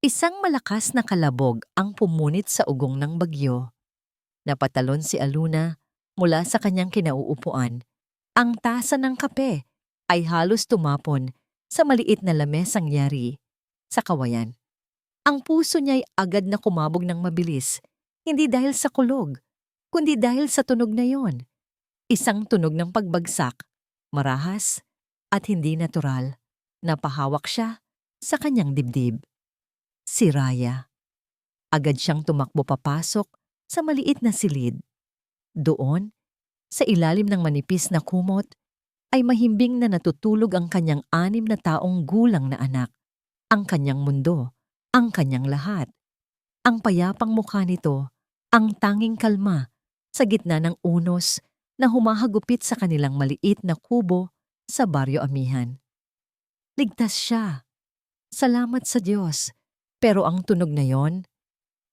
Isang malakas na kalabog ang pumunit sa ugong ng bagyo. Napatalon si Aluna mula sa kanyang kinauupuan. Ang tasa ng kape ay halos tumapon sa maliit na lamesang yari sa kawayan. Ang puso niya'y agad na kumabog ng mabilis, hindi dahil sa kulog, kundi dahil sa tunog na yon. Isang tunog ng pagbagsak, marahas at hindi natural. Napahawak siya sa kanyang dibdib. Si Raya. Agad siyang tumakbo papasok sa maliit na silid. Doon, sa ilalim ng manipis na kumot, ay mahimbing na natutulog ang kanyang 6 na taong gulang na anak. Ang kanyang mundo, ang kanyang lahat. Ang payapang mukha nito, ang tanging kalma sa gitna ng unos na humahagupit sa kanilang maliit na kubo sa Baryo Amihan. Ligtas siya. Salamat sa Diyos. Pero ang tunog na yon,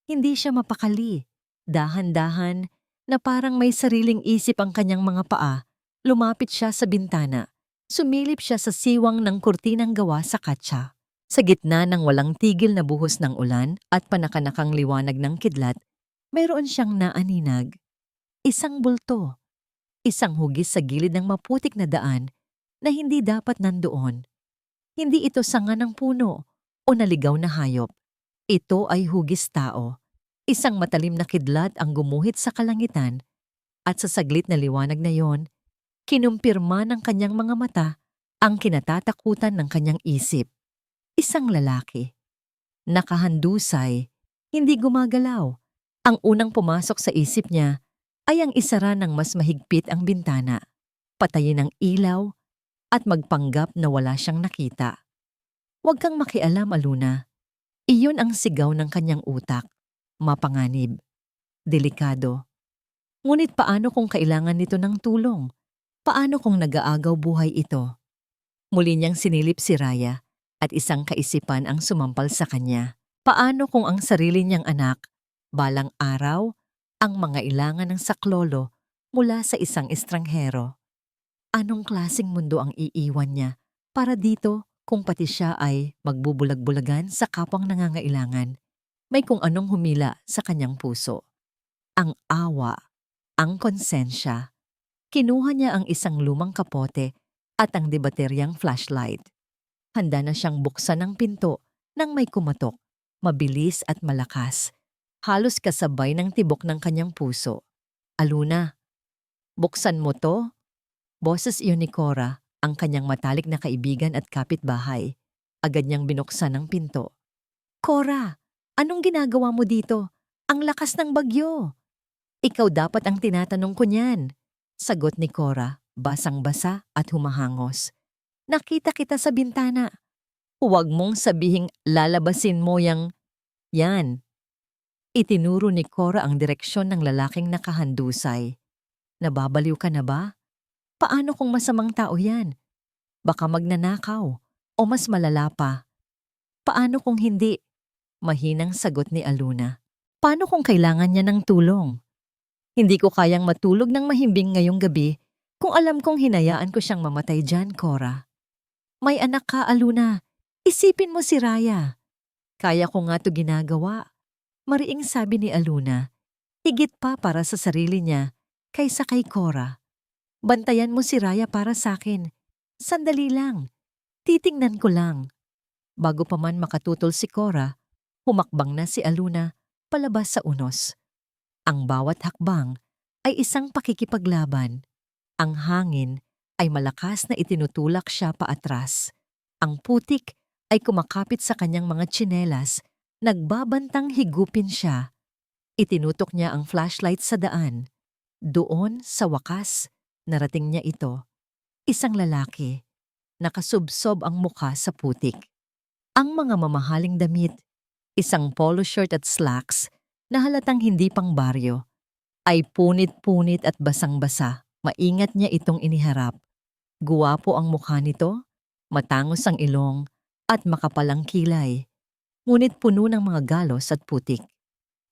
hindi siya mapakali. Dahan-dahan na parang may sariling isip ang kanyang mga paa, lumapit siya sa bintana. Sumilip siya sa siwang ng kurtinang gawa sa katsa. Sa gitna ng walang tigil na buhos ng ulan at panakanakang liwanag ng kidlat, mayroon siyang naaninag. Isang bulto. Isang hugis sa gilid ng maputik na daan na hindi dapat nandoon. Hindi ito sanga ng puno o naligaw na hayop. Ito ay hugis tao. Isang matalim na kidlat ang gumuhit sa kalangitan at sa saglit na liwanag na yon, kinumpirma ng kanyang mga mata ang kinatatakutan ng kanyang isip. Isang lalaki. Nakahandusay, hindi gumagalaw. Ang unang pumasok sa isip niya ay ang isara ng mas mahigpit ang bintana, patayin ang ilaw at magpanggap na wala siyang nakita. Huwag kang makialam, Aluna. Iyon ang sigaw ng kanyang utak. Mapanganib. Delikado. Ngunit paano kung kailangan nito ng tulong? Paano kung nag-aagaw buhay ito? Muli niyang sinilip si Raya at isang kaisipan ang sumampal sa kanya. Paano kung ang sarili niyang anak, balang araw, ang mangailangan ng saklolo mula sa isang estranghero? Anong klaseng mundo ang iiwan niya para dito kung pati siya ay magbubulag-bulagan sa kapwang nangangailangan? May kung anong humila sa kanyang puso. Ang awa, ang konsensya. Kinuha niya ang isang lumang kapote at ang debateryang flashlight. Handa na siyang buksan ang pinto nang may kumatok, mabilis at malakas, halos kasabay ng tibok ng kanyang puso. Aluna, buksan mo to? Boses iyon ni Cora, ang kanyang matalik na kaibigan at kapitbahay. Agad niyang binuksan ang pinto. Cora, anong ginagawa mo dito? Ang lakas ng bagyo. Ikaw dapat ang tinatanong ko niyan. Sagot ni Cora, basang-basa at humahangos. Nakita kita sa bintana. Huwag mong sabihing lalabasin mo yang yan. Itinuro ni Cora ang direksyon ng lalaking nakahandusay. Nababaliw ka na ba? Paano kung masamang tao yan? Baka magnanakaw o mas malala pa. Paano kung hindi? Mahinang sagot ni Aluna. Paano kung kailangan niya ng tulong? Hindi ko kayang matulog ng mahimbing ngayong gabi kung alam kong hinayaan ko siyang mamatay dyan, Cora. May anak ka, Aluna. Isipin mo si Raya. Kaya ko nga to ginagawa. Mariing sabi ni Aluna. Higit pa para sa sarili niya kaysa kay Cora. Bantayan mo si Raya para sa akin. Sandali lang. Titingnan ko lang. Bago pa man makatutol si Cora, humakbang na si Aluna palabas sa unos. Ang bawat hakbang ay isang pakikipaglaban. Ang hangin ay malakas na itinutulak siya paatras. Ang putik ay kumakapit sa kanyang mga tsinelas, nagbabantang higupin siya. Itinutok niya ang flashlight sa daan. Doon, sa wakas, narating niya ito. Isang lalaki. Nakasubsob ang mukha sa putik. Ang mga mamahaling damit, isang polo shirt at slacks na halatang hindi pang baryo, ay punit-punit at basang-basa. Maingat niya itong iniharap. Guwapo ang mukha nito, matangos ang ilong, at makapalang kilay. Ngunit puno ng mga galos at putik.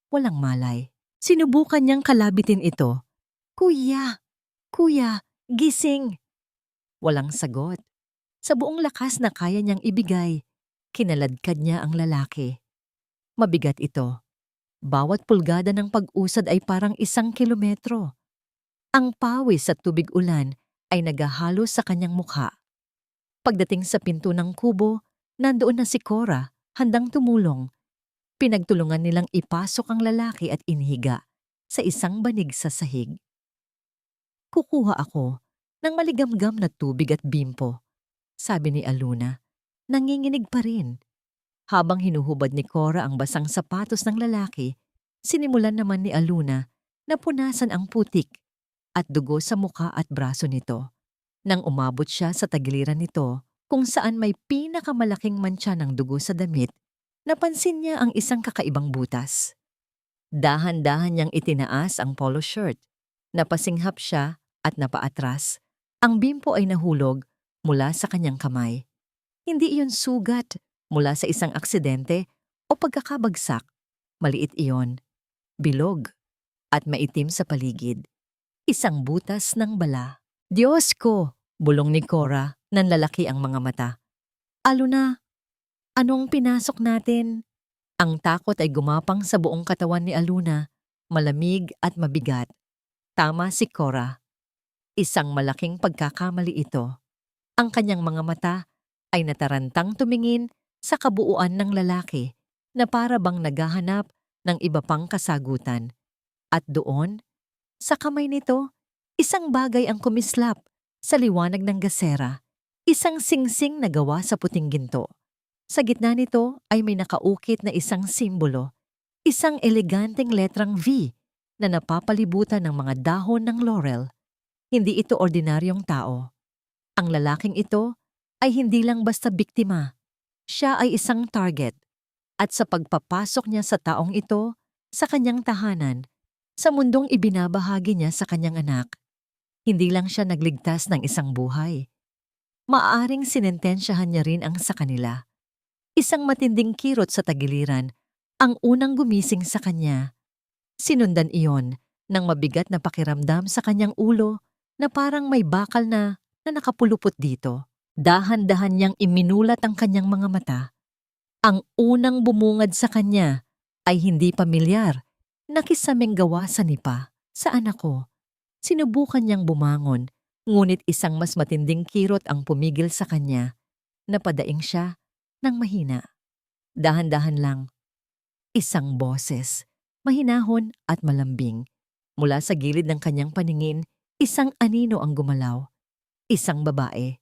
Walang malay. Sinubukan niyang kalabitin ito. Kuya! Kuya! Gising! Walang sagot. Sa buong lakas na kaya niyang ibigay, kinaladkad niya ang lalaki. Mabigat ito. Bawat pulgada ng pag-usad ay parang 1 kilometro. Ang pawis at tubig ulan ay nagahalo sa kanyang mukha. Pagdating sa pinto ng kubo, nandoon na si Cora, handang tumulong. Pinagtulungan nilang ipasok ang lalaki at inhiga sa isang banig sa sahig. Kukuha ako ng maligamgam na tubig at bimpo, sabi ni Aluna. Nanginginig pa rin. Habang hinuhubad ni Cora ang basang sapatos ng lalaki, sinimulan naman ni Aluna na punasan ang putik at dugo sa mukha at braso nito. Nang umabot siya sa tagiliran nito, kung saan may pinakamalaking mantsa ng dugo sa damit, napansin niya ang isang kakaibang butas. Dahan-dahan niyang itinaas ang polo shirt. Napasinghap siya at napaatras. Ang bimpo ay nahulog mula sa kanyang kamay. Hindi iyon sugat mula sa isang aksidente o pagkakabagsak. Maliit iyon, bilog, at maitim sa paligid. Isang butas ng bala. Diyos ko! Bulong ni Cora, nanlalaki ang mga mata. Aluna, anong pinasok natin? Ang takot ay gumapang sa buong katawan ni Aluna, malamig at mabigat. Tama si Cora. Isang malaking pagkakamali ito. Ang kanyang mga mata ay natarantang tumingin sa kabuuan ng lalaki na para bang naghahanap ng iba pang kasagutan. At doon, sa kamay nito, isang bagay ang kumislap sa liwanag ng gasera, isang singsing na gawa sa puting ginto. Sa gitna nito ay may nakaukit na isang simbolo, isang eleganteng letrang V na napapalibutan ng mga dahon ng laurel. Hindi ito ordinaryong tao. Ang lalaking ito ay hindi lang basta biktima. Siya ay isang target. At sa pagpapasok niya sa taong ito, sa kanyang tahanan, sa mundong ibinabahagi niya sa kanyang anak, hindi lang siya nagligtas ng isang buhay. Maaaring sinentensyahan niya rin ang sa kanila. Isang matinding kirot sa tagiliran ang unang gumising sa kanya. Sinundan iyon ng mabigat na pakiramdam sa kanyang ulo na parang may bakal na nakapulupot dito. Dahan-dahan niyang iminulat ang kanyang mga mata. Ang unang bumungad sa kanya ay hindi pamilyar, nakisaming gawa sa nipa. Saan ako? Sinubukan niyang bumangon, ngunit isang mas matinding kirot ang pumigil sa kanya. Napadaing siya ng mahina. Dahan-dahan lang. Isang boses, mahinahon at malambing. Mula sa gilid ng kanyang paningin, isang anino ang gumalaw. Isang babae.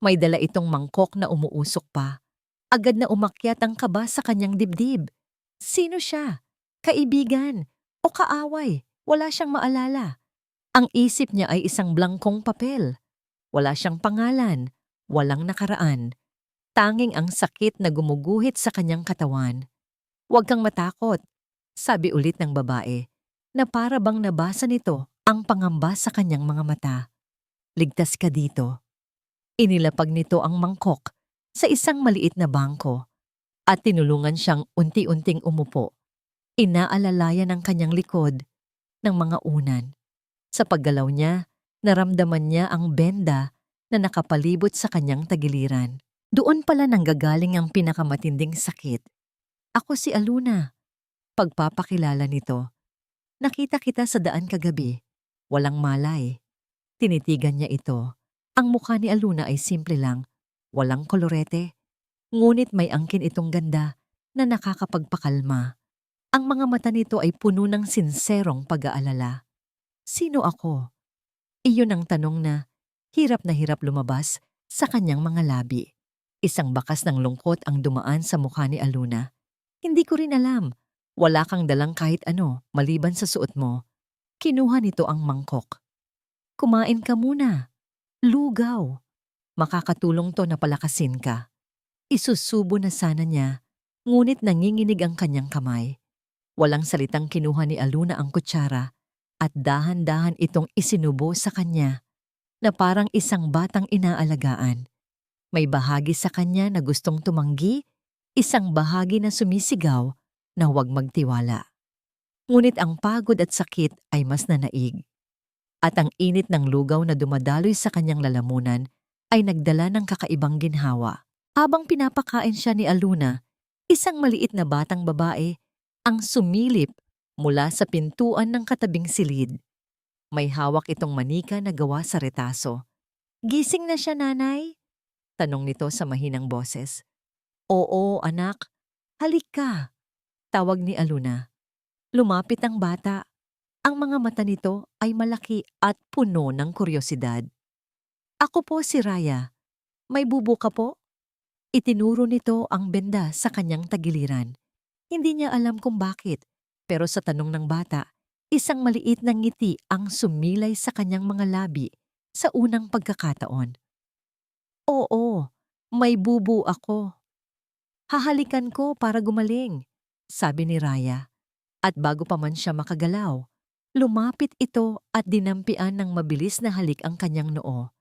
May dala itong mangkok na umuusok pa. Agad na umakyat ang kaba sa kanyang dibdib. Sino siya? Kaibigan o kaaway? Wala siyang maalala. Ang isip niya ay isang blangkong papel. Wala siyang pangalan, walang nakaraan. Tanging ang sakit na gumuguhit sa kanyang katawan. Huwag kang matakot, sabi ulit ng babae, na para bang nabasa nito ang pangamba sa kanyang mga mata. Ligtas ka dito. Inilapag nito ang mangkok sa isang maliit na bangko at tinulungan siyang unti-unting umupo. Inaalalayan ang kanyang likod ng mga unan. Sa paggalaw niya, naramdaman niya ang benda na nakapalibot sa kanyang tagiliran. Doon pala nanggagaling ang pinakamatinding sakit. Ako si Aluna. Pagpapakilala nito. Nakita kita sa daan kagabi. Walang malay. Tinitigan niya ito. Ang mukha ni Aluna ay simple lang. Walang kolorete. Ngunit may angkin itong ganda na nakakapagpakalma. Ang mga mata nito ay puno ng sinserong pag-aalala. Sino ako? Iyon ang tanong na hirap lumabas sa kanyang mga labi. Isang bakas ng lungkot ang dumaan sa mukha ni Aluna. Hindi ko rin alam. Wala kang dalang kahit ano maliban sa suot mo. Kinuha nito ang mangkok. Kumain ka muna. Lugaw. Makakatulong to na palakasin ka. Isusubo na sana niya, ngunit nanginginig ang kanyang kamay. Walang salitang kinuha ni Aluna ang kutsara at dahan-dahan itong isinubo sa kanya na parang isang batang inaalagaan. May bahagi sa kanya na gustong tumanggi, isang bahagi na sumisigaw na huwag magtiwala. Ngunit ang pagod at sakit ay mas nanaig. At ang init ng lugaw na dumadaloy sa kanyang lalamunan ay nagdala ng kakaibang ginhawa. Habang pinapakain siya ni Aluna, Isang maliit na batang babae ang sumilip mula sa pintuan ng katabing silid. May hawak itong manika na gawa sa retaso. "Gising na siya, nanay?" tanong nito sa mahinang boses. "Oo, anak. Halik ka," tawag ni Aluna. Lumapit ang bata. Ang mga mata nito ay malaki at puno ng kuryosidad. "Ako po si Raya. May bubo ka po?" Itinuro nito ang benda sa kanyang tagiliran. Hindi niya alam kung bakit, pero sa tanong ng bata, isang maliit na ngiti ang sumilay sa kanyang mga labi sa unang pagkakataon. "Oo, may bubo ako. Hahalikan ko para gumaling," sabi ni Raya. At bago pa man siya makagalaw, lumapit ito at dinampian ng mabilis na halik ang kanyang noo.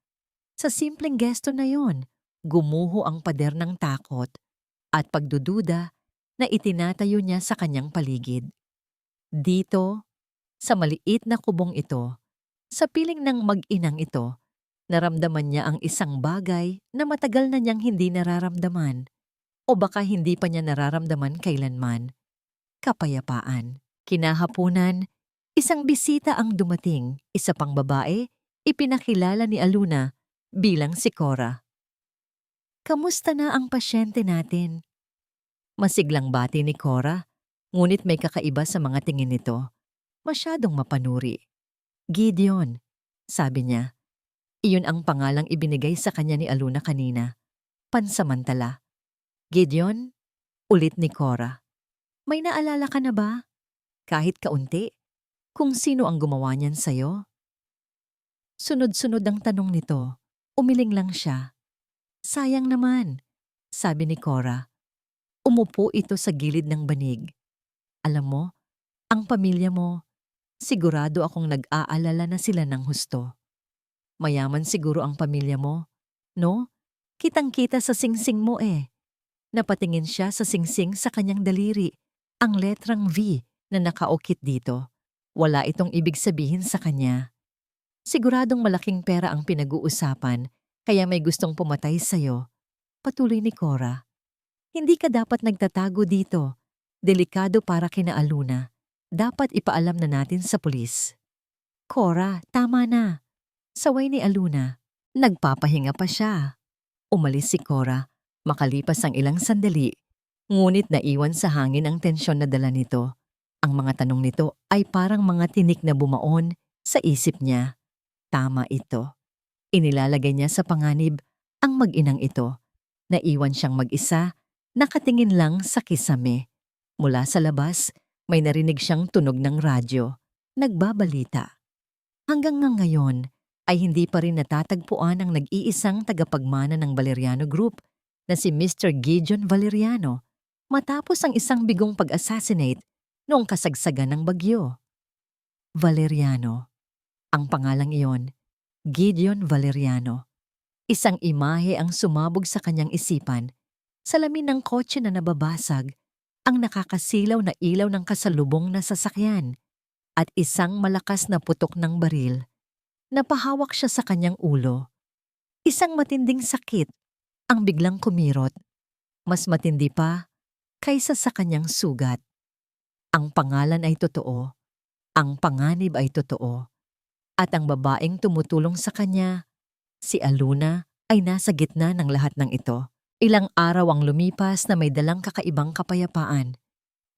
Sa simpleng gesto na yon, gumuho ang pader ng takot at pagdududa na itinatayo niya sa kanyang paligid. Dito, sa maliit na kubong ito, sa piling ng mag-inang ito, naramdaman niya ang isang bagay na matagal na niyang hindi nararamdaman o baka hindi pa niya nararamdaman kailanman: kapayapaan. Kinahapunan, isang bisita ang dumating, isa pang babae, ipinakilala ni Aluna bilang si Cora. "Kamusta na ang pasyente natin?" Masiglang bati ni Cora, ngunit may kakaiba sa mga tingin nito. Masyadong mapanuri. "Gideon," sabi niya. Iyon ang pangalang ibinigay sa kanya ni Aluna kanina. Pansamantala. "Gideon?" ulit ni Cora. "May naalala ka na ba? Kahit kaunti, kung sino ang gumawa niyan sa'yo?" Sunod-sunod ang tanong nito. Umiling lang siya. "Sayang naman," sabi ni Cora. Umupo ito sa gilid ng banig. "Alam mo, ang pamilya mo, sigurado akong nag-aalala na sila ng husto. Mayaman siguro ang pamilya mo, no? Kitang-kita sa singsing mo eh." Napatingin siya sa singsing sa kanyang daliri, ang letrang V na nakaukit dito. Wala itong ibig sabihin sa kanya. "Siguradong malaking pera ang pinag-uusapan, kaya may gustong pumatay sa'yo," patuloy ni Cora. "Hindi ka dapat nagtatago dito. Delikado para kina Aluna. Dapat ipaalam na natin sa pulis." "Cora, tama na." Saway ni Aluna. Nagpapahinga pa siya. Umalis si Cora. Makalipas ang ilang sandali, ngunit naiwan sa hangin ang tensyon na dala nito. Ang mga tanong nito ay parang mga tinik na bumaon sa isip niya. Tama ito. Inilalagay niya sa panganib ang mag-inang ito. Naiwan siyang mag-isa, nakatingin lang sa kisame. Mula sa labas, may narinig siyang tunog ng radyo. Nagbabalita. Hanggang nga ngayon ay hindi pa rin natatagpuan ang nag-iisang tagapagmana ng Valeriano Group na si Mr. Gideon Valeriano matapos ang isang bigong pag-assassinate noong kasagsagan ng bagyo. Valeriano. Ang pangalang iyon, Gideon Valeriano. Isang imahe ang sumabog sa kanyang isipan. Salamin ng kotse na nababasag, ang nakakasilaw na ilaw ng kasalubong na sasakyan, at isang malakas na putok ng baril. Napahawak siya sa kanyang ulo. Isang matinding sakit ang biglang kumirot. Mas matindi pa kaysa sa kanyang sugat. Ang pangalan ay totoo, ang panganib ay totoo, at ang babaeng tumutulong sa kanya, si Aluna, ay nasa gitna ng lahat ng ito. Ilang araw ang lumipas na may dalang kakaibang kapayapaan.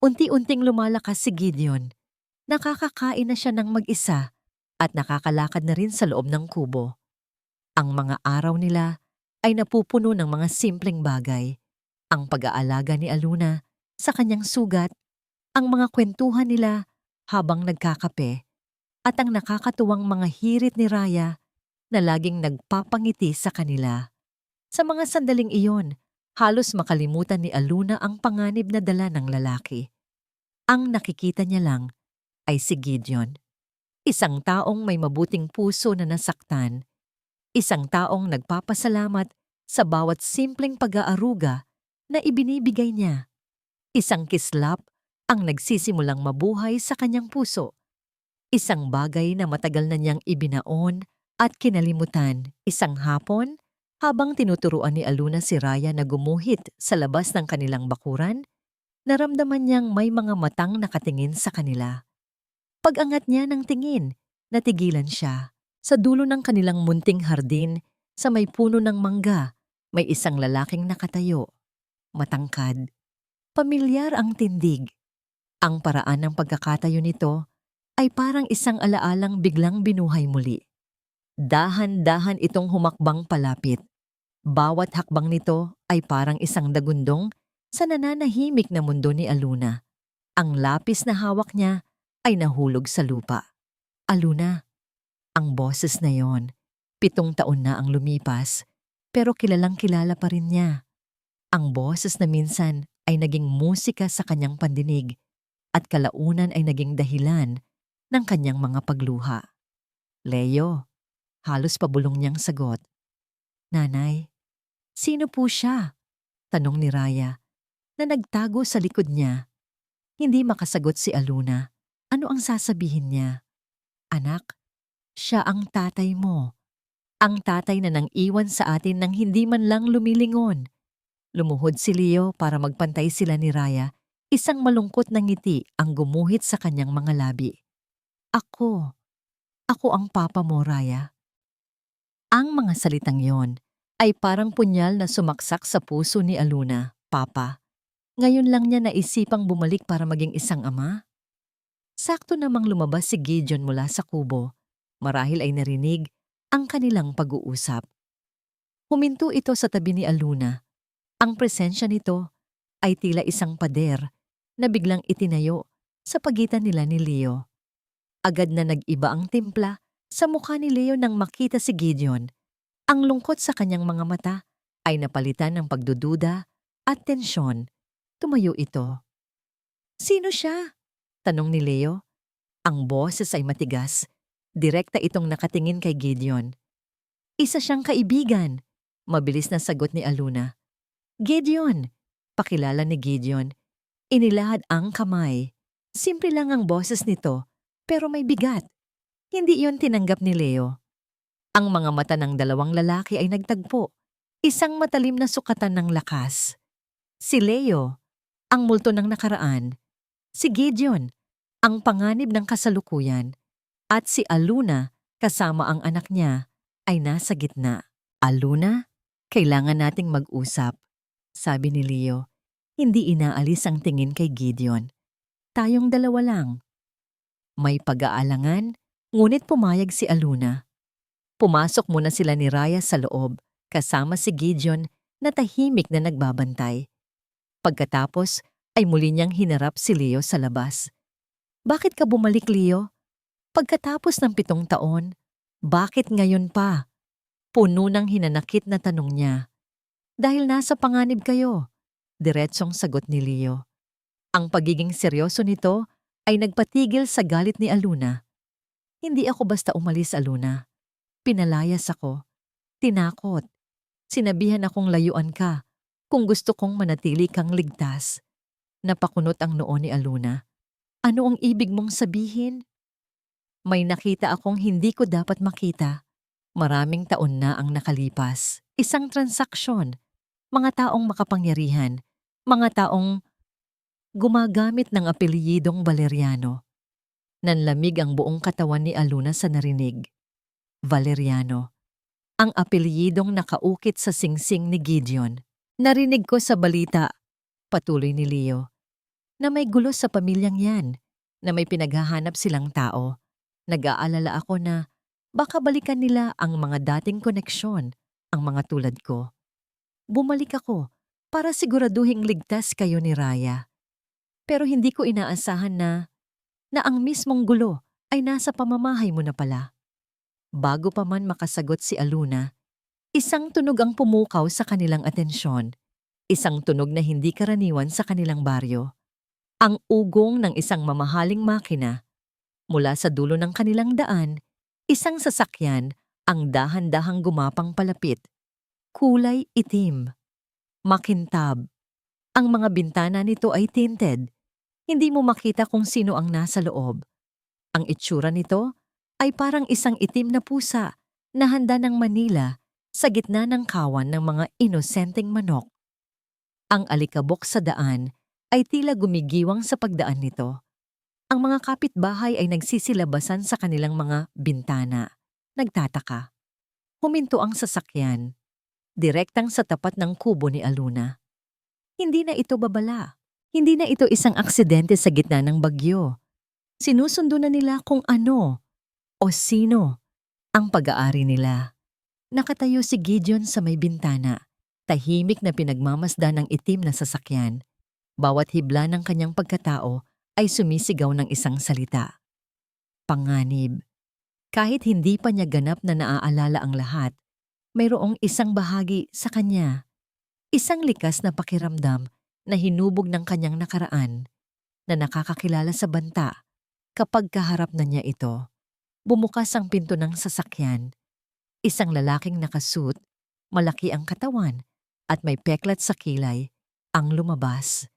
Unti-unting lumalakas si Gideon. Nakakakain na siya ng mag-isa at nakakalakad na rin sa loob ng kubo. Ang mga araw nila ay napupuno ng mga simpleng bagay. Ang pag-aalaga ni Aluna sa kanyang sugat, ang mga kwentuhan nila habang nagkakape, at ang nakakatuwang mga hirit ni Raya na laging nagpapangiti sa kanila. Sa mga sandaling iyon, halos makalimutan ni Aluna ang panganib na dala ng lalaki. Ang nakikita niya lang ay si Gideon. Isang taong may mabuting puso na nasaktan. Isang taong nagpapasalamat sa bawat simpleng pag-aaruga na ibinibigay niya. Isang kislap ang nagsisimulang mabuhay sa kanyang puso. Isang bagay na matagal na niyang ibinaon at kinalimutan. Isang hapon, habang tinuturuan ni Aluna si Raya na gumuhit sa labas ng kanilang bakuran, Naramdaman niyang may mga matang nakatingin sa kanila. Pag-angat niya ng tingin, natigilan siya. Sa dulo ng kanilang munting hardin, sa may puno ng mangga, may isang lalaking nakatayo. Matangkad. Pamilyar ang tindig. Ang paraan ng pagkakatayo nito ay parang isang alaalang biglang binuhay muli. Dahan-dahan itong humakbang palapit. Bawat hakbang nito ay parang isang dagundong sa nananahimik na mundo ni Aluna. Ang lapis na hawak niya ay nahulog sa lupa. Aluna, ang boses na yon. 7 taon na ang lumipas, pero kilalang kilala pa rin niya. Ang boses na minsan ay naging musika sa kanyang pandinig at kalaunan ay naging dahilan ng kanyang mga pagluha. Leo, halos pabulong niyang sagot. Nanay, sino po siya? Tanong ni Raya na nagtago sa likod niya. Hindi makasagot si Aluna. Ano ang sasabihin niya? Anak, siya ang tatay mo. Ang tatay na nang iwan sa atin nang hindi man lang lumilingon. Lumuhod si Leo para magpantay sila ni Raya. Isang malungkot na ngiti ang gumuhit sa kanyang mga labi. Ako ang papa mo, Raya. Ang mga salitang yon ay parang punyal na sumaksak sa puso ni Aluna. Papa, ngayon lang niya naisipang bumalik para maging isang ama? Sakto namang lumabas si Gideon mula sa kubo. Marahil ay narinig ang kanilang pag-uusap. Huminto ito sa tabi ni Aluna. Ang presensya nito ay tila isang pader na biglang itinayo sa pagitan nila ni Leo. Agad na nag-iba ang timpla sa mukha ni Leo nang makita si Gideon. Ang lungkot sa kanyang mga mata ay napalitan ng pagdududa at tensyon. Tumayo ito. Sino siya? Tanong ni Leo. Ang boses ay matigas. Direkta itong nakatingin kay Gideon. Isa siyang kaibigan. Mabilis na sagot ni Aluna. Gideon! Pakilala ni Gideon. Inilahad ang kamay. Simple lang ang boses nito, pero may bigat. Hindi iyon tinanggap ni Leo. Ang mga mata ng dalawang lalaki ay nagtagpo. Isang matalim na sukatan ng lakas. Si Leo, ang multo ng nakaraan. Si Gideon, ang panganib ng kasalukuyan. At si Aluna, kasama ang anak niya, ay nasa gitna. Aluna, kailangan nating mag-usap. Sabi ni Leo, hindi inaalis ang tingin kay Gideon. Tayong dalawa lang. May pag-aalangan, ngunit pumayag si Aluna. Pumasok muna sila ni Raya sa loob, kasama si Gideon na tahimik na nagbabantay. Pagkatapos ay muli niyang hinarap si Leo sa labas. Bakit ka bumalik, Leo? Pagkatapos ng 7 taon, bakit ngayon pa? Puno ng hinanakit na tanong niya. Dahil nasa panganib kayo, diretsong sagot ni Leo. Ang pagiging seryoso nito ay nagpatigil sa galit ni Aluna. Hindi ako basta umalis, Aluna. Pinalayas ako. Tinakot. Sinabihan akong layuan ka kung gusto kong manatili kang ligtas. Napakunot ang noo ni Aluna. Ano ang ibig mong sabihin? May nakita akong hindi ko dapat makita. Maraming taon na ang nakalipas. Isang transaksyon. Mga taong makapangyarihan. Mga taong gumagamit ng apelyidong Valeriano. Nanlamig ang buong katawan ni Aluna sa narinig. Valeriano. Ang apelyidong nakaukit sa singsing ni Gideon. Narinig ko sa balita, patuloy ni Leo, na may gulo sa pamilyang yan, na may pinaghahanap silang tao. Nag-aalala ako na baka balikan nila ang mga dating koneksyon, ang mga tulad ko. Bumalik ako para siguraduhing ligtas kayo ni Raya. Pero hindi ko inaasahan na ang mismong gulo ay nasa pamamahay mo na pala. Bago pa man makasagot si Aluna, isang tunog ang pumukaw sa kanilang atensyon. Isang tunog na hindi karaniwan sa kanilang baryo. Ang ugong ng isang mamahaling makina. Mula sa dulo ng kanilang daan, isang sasakyan ang dahan-dahang gumapang palapit. Kulay itim. Makintab. Ang mga bintana nito ay tinted. Hindi mo makita kung sino ang nasa loob. Ang itsura nito ay parang isang itim na pusa na handa ng Manila sa gitna ng kawan ng mga inosenteng manok. Ang alikabok sa daan ay tila gumigiwang sa pagdaan nito. Ang mga kapitbahay ay nagsisilabasan sa kanilang mga bintana. Nagtataka. Huminto ang sasakyan, direktang sa tapat ng kubo ni Aluna. Hindi na ito babala. Hindi na ito isang aksidente sa gitna ng bagyo. Sinusundo na nila kung ano o sino ang pag-aari nila. Nakatayo si Gideon sa may bintana, tahimik na pinagmamasdan ng itim na sasakyan. Bawat hibla ng kanyang pagkatao ay sumisigaw ng isang salita. Panganib. Kahit hindi pa niya ganap na naaalala ang lahat, mayroong isang bahagi sa kanya. Isang likas na pakiramdam na hinubog ng kanyang nakaraan, na nakakakilala sa banta kapag kaharap na niya ito. Bumukas ang pinto ng sasakyan. Isang lalaking nakasuit, malaki ang katawan, at may peklat sa kilay, ang lumabas.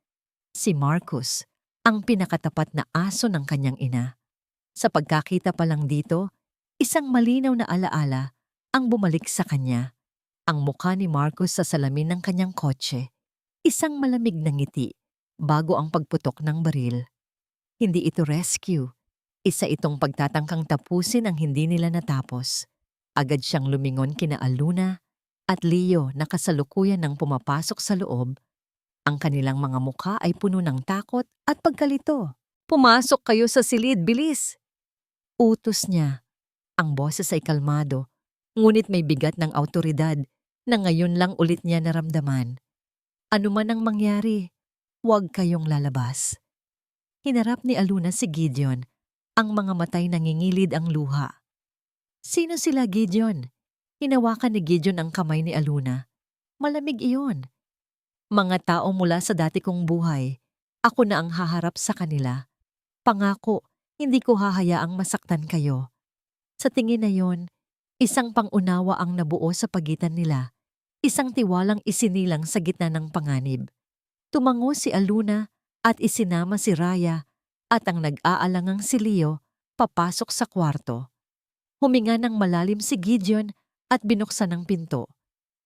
Si Marcus, ang pinakatapat na aso ng kanyang ina. Sa pagkakita pa lang dito, isang malinaw na alaala ang bumalik sa kanya. Ang mukha ni Marcus sa salamin ng kanyang kotse. Isang malamig na ngiti bago ang pagputok ng baril. Hindi ito rescue. Isa itong pagtatangkang tapusin ang hindi nila natapos. Agad siyang lumingon kina Aluna at Leo na kasalukuyan ng pumapasok sa loob. Ang kanilang mga mukha ay puno ng takot at pagkalito. Pumasok kayo sa silid, bilis! Utos niya. Ang boses ay kalmado, ngunit may bigat ng awtoridad na ngayon lang ulit niya naramdaman. Ano man ang mangyari, huwag kayong lalabas. Hinarap ni Aluna si Gideon. Ang mga matay nangingilid ang luha. Sino sila, Gideon? Hinawakan ni Gideon ang kamay ni Aluna. Malamig iyon. Mga tao mula sa dati kong buhay. Ako na ang haharap sa kanila. Pangako, hindi ko hahayaang masaktan kayo. Sa tingin na yon, isang pangunawa ang nabuo sa pagitan nila. Isang tiwalang isinilang sa gitna ng panganib. Tumango si Aluna at isinama si Raya at ang nag-aalangang si Leo papasok sa kwarto. Huminga ng malalim si Gideon at binuksan ang pinto.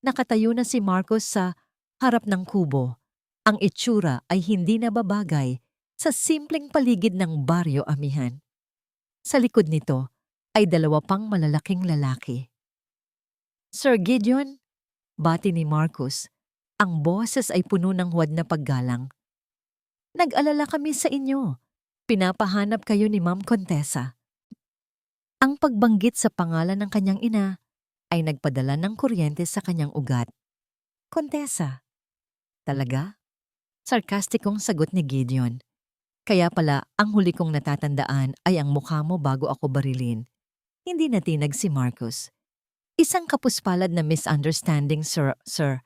Nakatayo na si Marcos sa harap ng kubo. Ang itsura ay hindi nababagay sa simpleng paligid ng baryo amihan. Sa likod nito ay dalawa pang malalaking lalaki. Sir Gideon, bati ni Marcos, ang boses ay puno ng huwad na paggalang. Nag-alala kami sa inyo. Pinapahanap kayo ni Ma'am Contessa. Ang pagbanggit sa pangalan ng kanyang ina ay nagpadala ng kuryente sa kanyang ugat. Contessa. Talaga? Sarkastikong sagot ni Gideon. Kaya pala ang huli kong natatandaan ay ang mukha mo bago ako barilin. Hindi natinag si Marcos. Isang kapuspalad na misunderstanding, sir.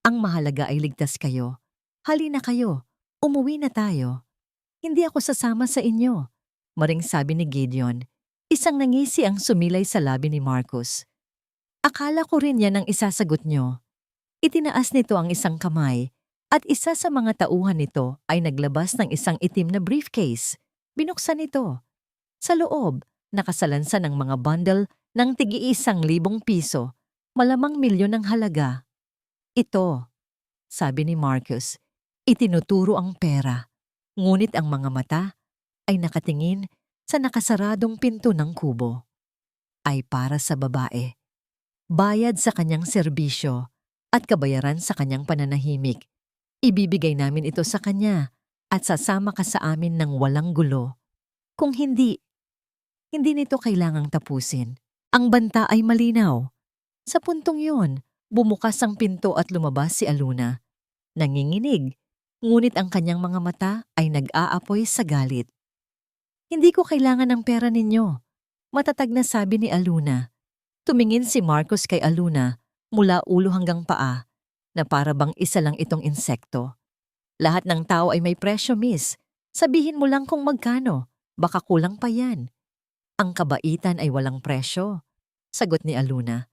Ang mahalaga ay ligtas kayo. Halina kayo. Umuwi na tayo. Hindi ako sasama sa inyo. Maring sabi ni Gideon. Isang nangisi ang sumilay sa labi ni Marcos. Akala ko rin yan ang isasagot nyo. Itinaas nito ang isang kamay at isa sa mga tauhan nito ay naglabas ng isang itim na briefcase. Binuksan ito. Sa loob, nakasalansan ng mga bundle ng tig-1,000 piso, malamang milyon ang halaga. Ito, sabi ni Marcos, itinuturo ang pera. Ngunit ang mga mata ay nakatingin sa nakasaradong pinto ng kubo. Ay para sa babae. Bayad sa kanyang serbisyo at kabayaran sa kanyang pananahimik. Ibibigay namin ito sa kanya at sasama ka sa amin ng walang gulo. Kung hindi nito kailangang tapusin. Ang banta ay malinaw. Sa puntong yon, bumukas ang pinto at lumabas si Aluna. Nanginginig. Ngunit ang kanyang mga mata ay nag-aapoy sa galit. Hindi ko kailangan ng pera ninyo, matatag na sabi ni Aluna. Tumingin si Marcos kay Aluna mula ulo hanggang paa na para bang isa lang itong insekto. Lahat ng tao ay may presyo, miss. Sabihin mo lang kung magkano, baka kulang pa yan. Ang kabaitan ay walang presyo, sagot ni Aluna.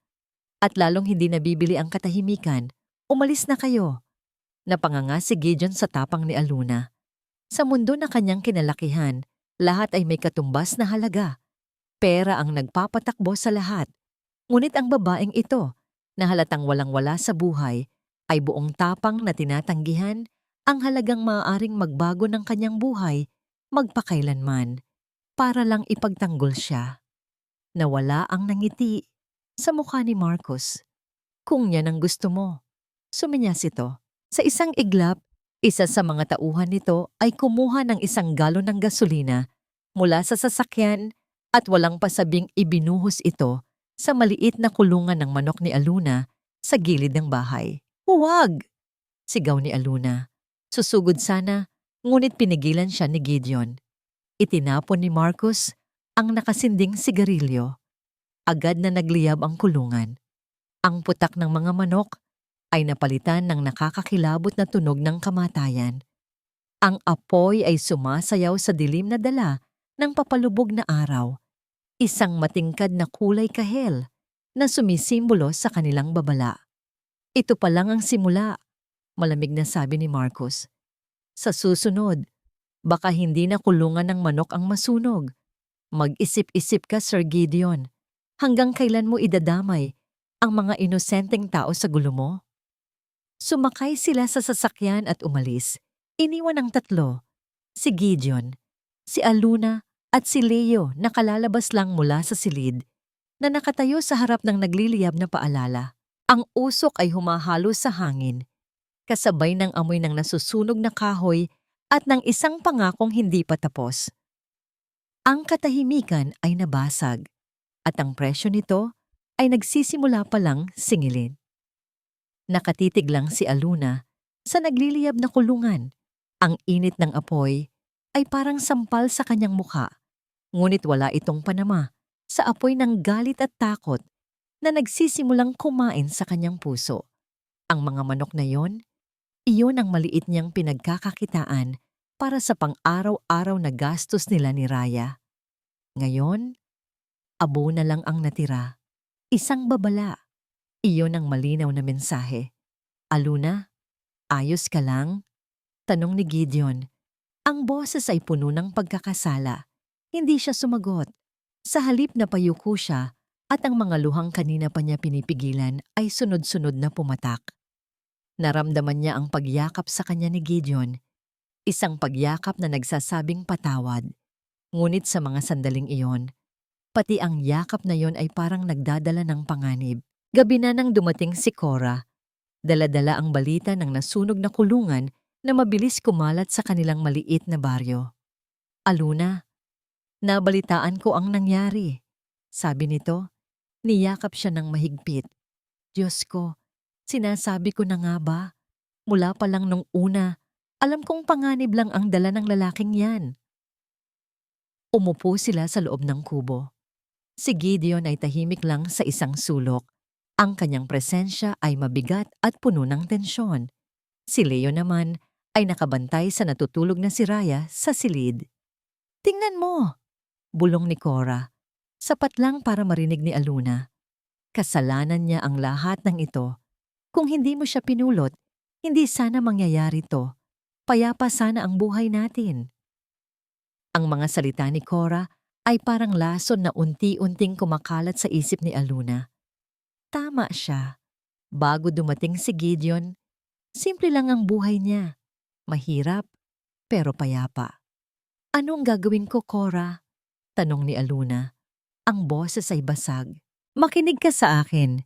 At lalong hindi nabibili ang katahimikan, umalis na kayo. Napanganga si Gideon sa tapang ni Aluna. Sa mundo na kanyang kinalakihan, lahat ay may katumbas na halaga. Pera ang nagpapatakbo sa lahat. Ngunit ang babaeng ito, na halatang walang-wala sa buhay, ay buong tapang na tinatanggihan Ang halagang maaaring magbago ng kanyang buhay magpakailanman para lang ipagtanggol siya. Nawala ang nangiti sa mukha ni Marcos. Kung yan ang gusto mo, suminyas ito. Sa isang iglap, isa sa mga tauhan nito ay kumuha ng 1 galon ng gasolina mula sa sasakyan at walang pasabing ibinuhos ito sa maliit na kulungan ng manok ni Aluna sa gilid ng bahay. Huwag! Sigaw ni Aluna. Susugod sana, ngunit pinigilan siya ni Gideon. Itinapon ni Marcos ang nakasinding sigarilyo. Agad na nagliyab ang kulungan. Ang putak ng mga manok ay napalitan ng nakakakilabot na tunog ng kamatayan. Ang apoy ay sumasayaw sa dilim na dala ng papalubog na araw. Isang matingkad na kulay kahel na sumisimbolo sa kanilang babala. Ito pa lang ang simula, malamig na sabi ni Marcos. Sa susunod, baka hindi na kulungan ng manok ang masunog. Mag-isip-isip ka, Sir Gideon. Hanggang kailan mo idadamay ang mga inosenteng tao sa gulo mo? Sumakay sila sa sasakyan at umalis. Iniwan ang 3, si Gideon, si Aluna at si Leo na kalalabas lang mula sa silid na nakatayo sa harap ng nagliliyab na paalala. Ang usok ay humahalo sa hangin, kasabay ng amoy ng nasusunog na kahoy at ng isang pangakong hindi pa tapos. Ang katahimikan ay nabasag at ang presyo nito ay nagsisimula pa lang singilin. Nakatitig lang si Aluna sa nagliliyab na kulungan. Ang init ng apoy ay parang sampal sa kanyang mukha, ngunit wala itong panama sa apoy ng galit at takot na nagsisimulang kumain sa kanyang puso. Ang mga manok na iyon ang maliit niyang pinagkakakitaan para sa pang-araw-araw na gastos nila ni Raya. Ngayon, abo na lang ang natira. Isang babala. Iyon ang malinaw na mensahe. Aluna, ayos ka lang? Tanong ni Gideon. Ang boses ay puno ng pagkakasala. Hindi siya sumagot. Sa halip na payuko siya at ang mga luhang kanina pa niya pinipigilan ay sunod-sunod na pumatak. Naramdaman niya ang pagyakap sa kanya ni Gideon. Isang pagyakap na nagsasabing patawad. Ngunit sa mga sandaling iyon, pati ang yakap na yon ay parang nagdadala ng panganib. Gabi na nang dumating si Cora. Dala-dala ang balita ng nasunog na kulungan na mabilis kumalat sa kanilang maliit na baryo. Aluna, nabalitaan ko ang nangyari. Sabi nito, niyakap siya ng mahigpit. Diyos ko, sinasabi ko na nga ba? Mula pa lang nung una, alam kong panganib lang ang dala ng lalaking yan. Umupo sila sa loob ng kubo. Si Gideon ay tahimik lang sa isang sulok. Ang kanyang presensya ay mabigat at puno ng tensyon. Si Leo naman ay nakabantay sa natutulog na si Raya sa silid. Tingnan mo! Bulong ni Cora. Sapat lang para marinig ni Aluna. Kasalanan niya ang lahat ng ito. Kung hindi mo siya pinulot, hindi sana mangyayari to. Payapa sana ang buhay natin. Ang mga salita ni Cora ay parang lason na unti-unting kumakalat sa isip ni Aluna. Tama siya. Bago dumating si Gideon, simple lang ang buhay niya. Mahirap, pero payapa. Anong gagawin ko, Cora? Tanong ni Aluna. Ang boses ay basag. Makinig ka sa akin.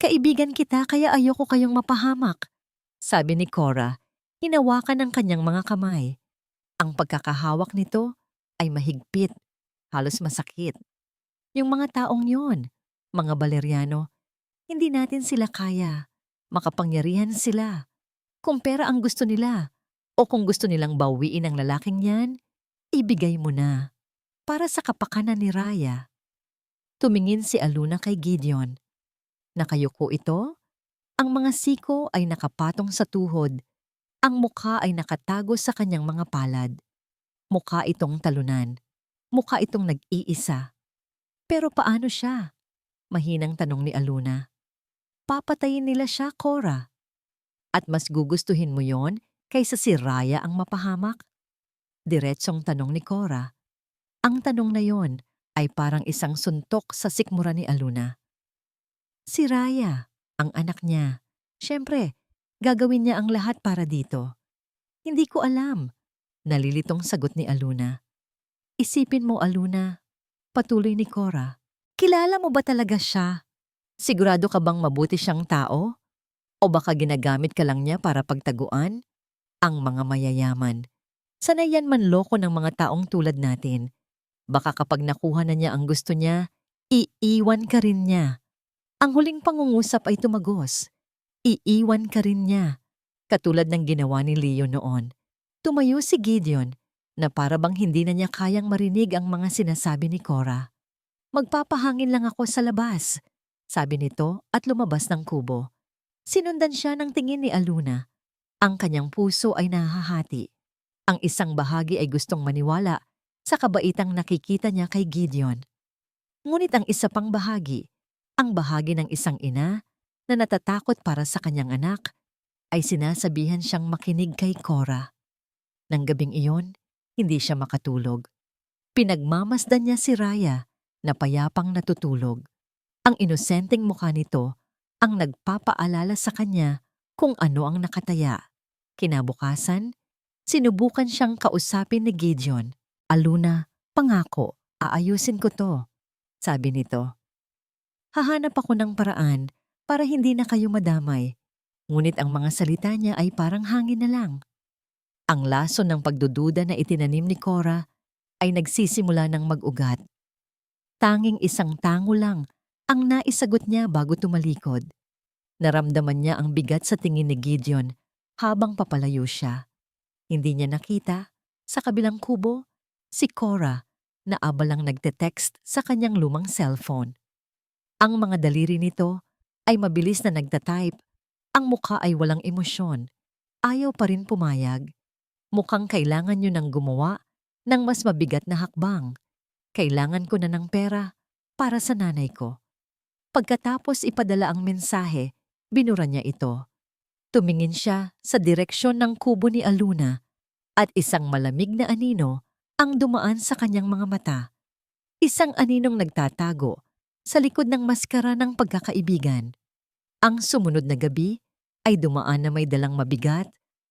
Kaibigan kita kaya ayoko kayong mapahamak. Sabi ni Cora, hinawakan ng kanyang mga kamay. Ang pagkakahawak nito ay mahigpit, halos masakit. Yung mga taong yon, mga Valeriano, hindi natin sila kaya. Makapangyarihan sila. Kung pera ang gusto nila, o kung gusto nilang bawiin ang lalaking yan, ibigay mo na. Para sa kapakanan ni Raya. Tumingin si Aluna kay Gideon. Nakayuko ito. Ang mga siko ay nakapatong sa tuhod. Ang mukha ay nakatago sa kanyang mga palad. Mukha itong talunan. Mukha itong nag-iisa. Pero paano siya? Mahinang tanong ni Aluna. Papatayin nila siya, Cora. At mas gugustuhin mo yon kaysa si Raya ang mapahamak? Diretsong tanong ni Cora. Ang tanong na yon ay parang isang suntok sa sikmura ni Aluna. Si Raya, ang anak niya. Siyempre, gagawin niya ang lahat para dito. Hindi ko alam, nalilitong sagot ni Aluna. Isipin mo, Aluna, patuloy ni Cora. Kilala mo ba talaga siya? Sigurado ka bang mabuti siyang tao? O baka ginagamit ka lang niya para pagtaguan? Ang mga mayayaman. Sanay yan manloko ng mga taong tulad natin. Baka kapag nakuha na niya ang gusto niya, iiwan ka rin niya. Ang huling pangungusap ay tumagos. Iiwan ka rin niya. Katulad ng ginawa ni Leo noon. Tumayo si Gideon na para bang hindi na niya kayang marinig ang mga sinasabi ni Cora. Magpapahangin lang ako sa labas, sabi nito at lumabas ng kubo. Sinundan siya ng tingin ni Aluna. Ang kanyang puso ay nahahati. Ang isang bahagi ay gustong maniwala sa kabaitang nakikita niya kay Gideon. Ngunit ang isa pang bahagi, ang bahagi ng isang ina na natatakot para sa kanyang anak, ay sinasabihan siyang makinig kay Cora. Nang gabing iyon, hindi siya makatulog. Pinagmamasdan niya si Raya na payapang natutulog. Ang inosenteng mukha nito ang nagpapaalala sa kanya kung ano ang nakataya. Kinabukasan, sinubukan siyang kausapin ni Gideon. Aluna, pangako, aayusin ko to, sabi nito. Hahanap ako ng paraan para hindi na kayo madamay. Ngunit ang mga salita niya ay parang hangin na lang. Ang laso ng pagdududa na itinanim ni Cora ay nagsisimula ng mag-ugat. Tanging isang tango lang ang naisagot niya bago tumalikod. Naramdaman niya ang bigat sa tingin ni Gideon habang papalayo siya. Hindi niya nakita, sa kabilang kubo, si Cora na abalang nagte-text sa kanyang lumang cellphone. Ang mga daliri nito ay mabilis na nagtatype. Ang mukha ay walang emosyon. Ayaw pa rin pumayag. Mukhang kailangan niyo nang gumawa ng mas mabigat na hakbang. Kailangan ko na ng pera para sa nanay ko. Pagkatapos ipadala ang mensahe, binura niya ito. Tumingin siya sa direksyon ng kubo ni Aluna at isang malamig na anino ang dumaan sa kanyang mga mata. Isang aninong nagtatago sa likod ng maskara ng pagkakaibigan. Ang sumunod na gabi ay dumaan na may dalang mabigat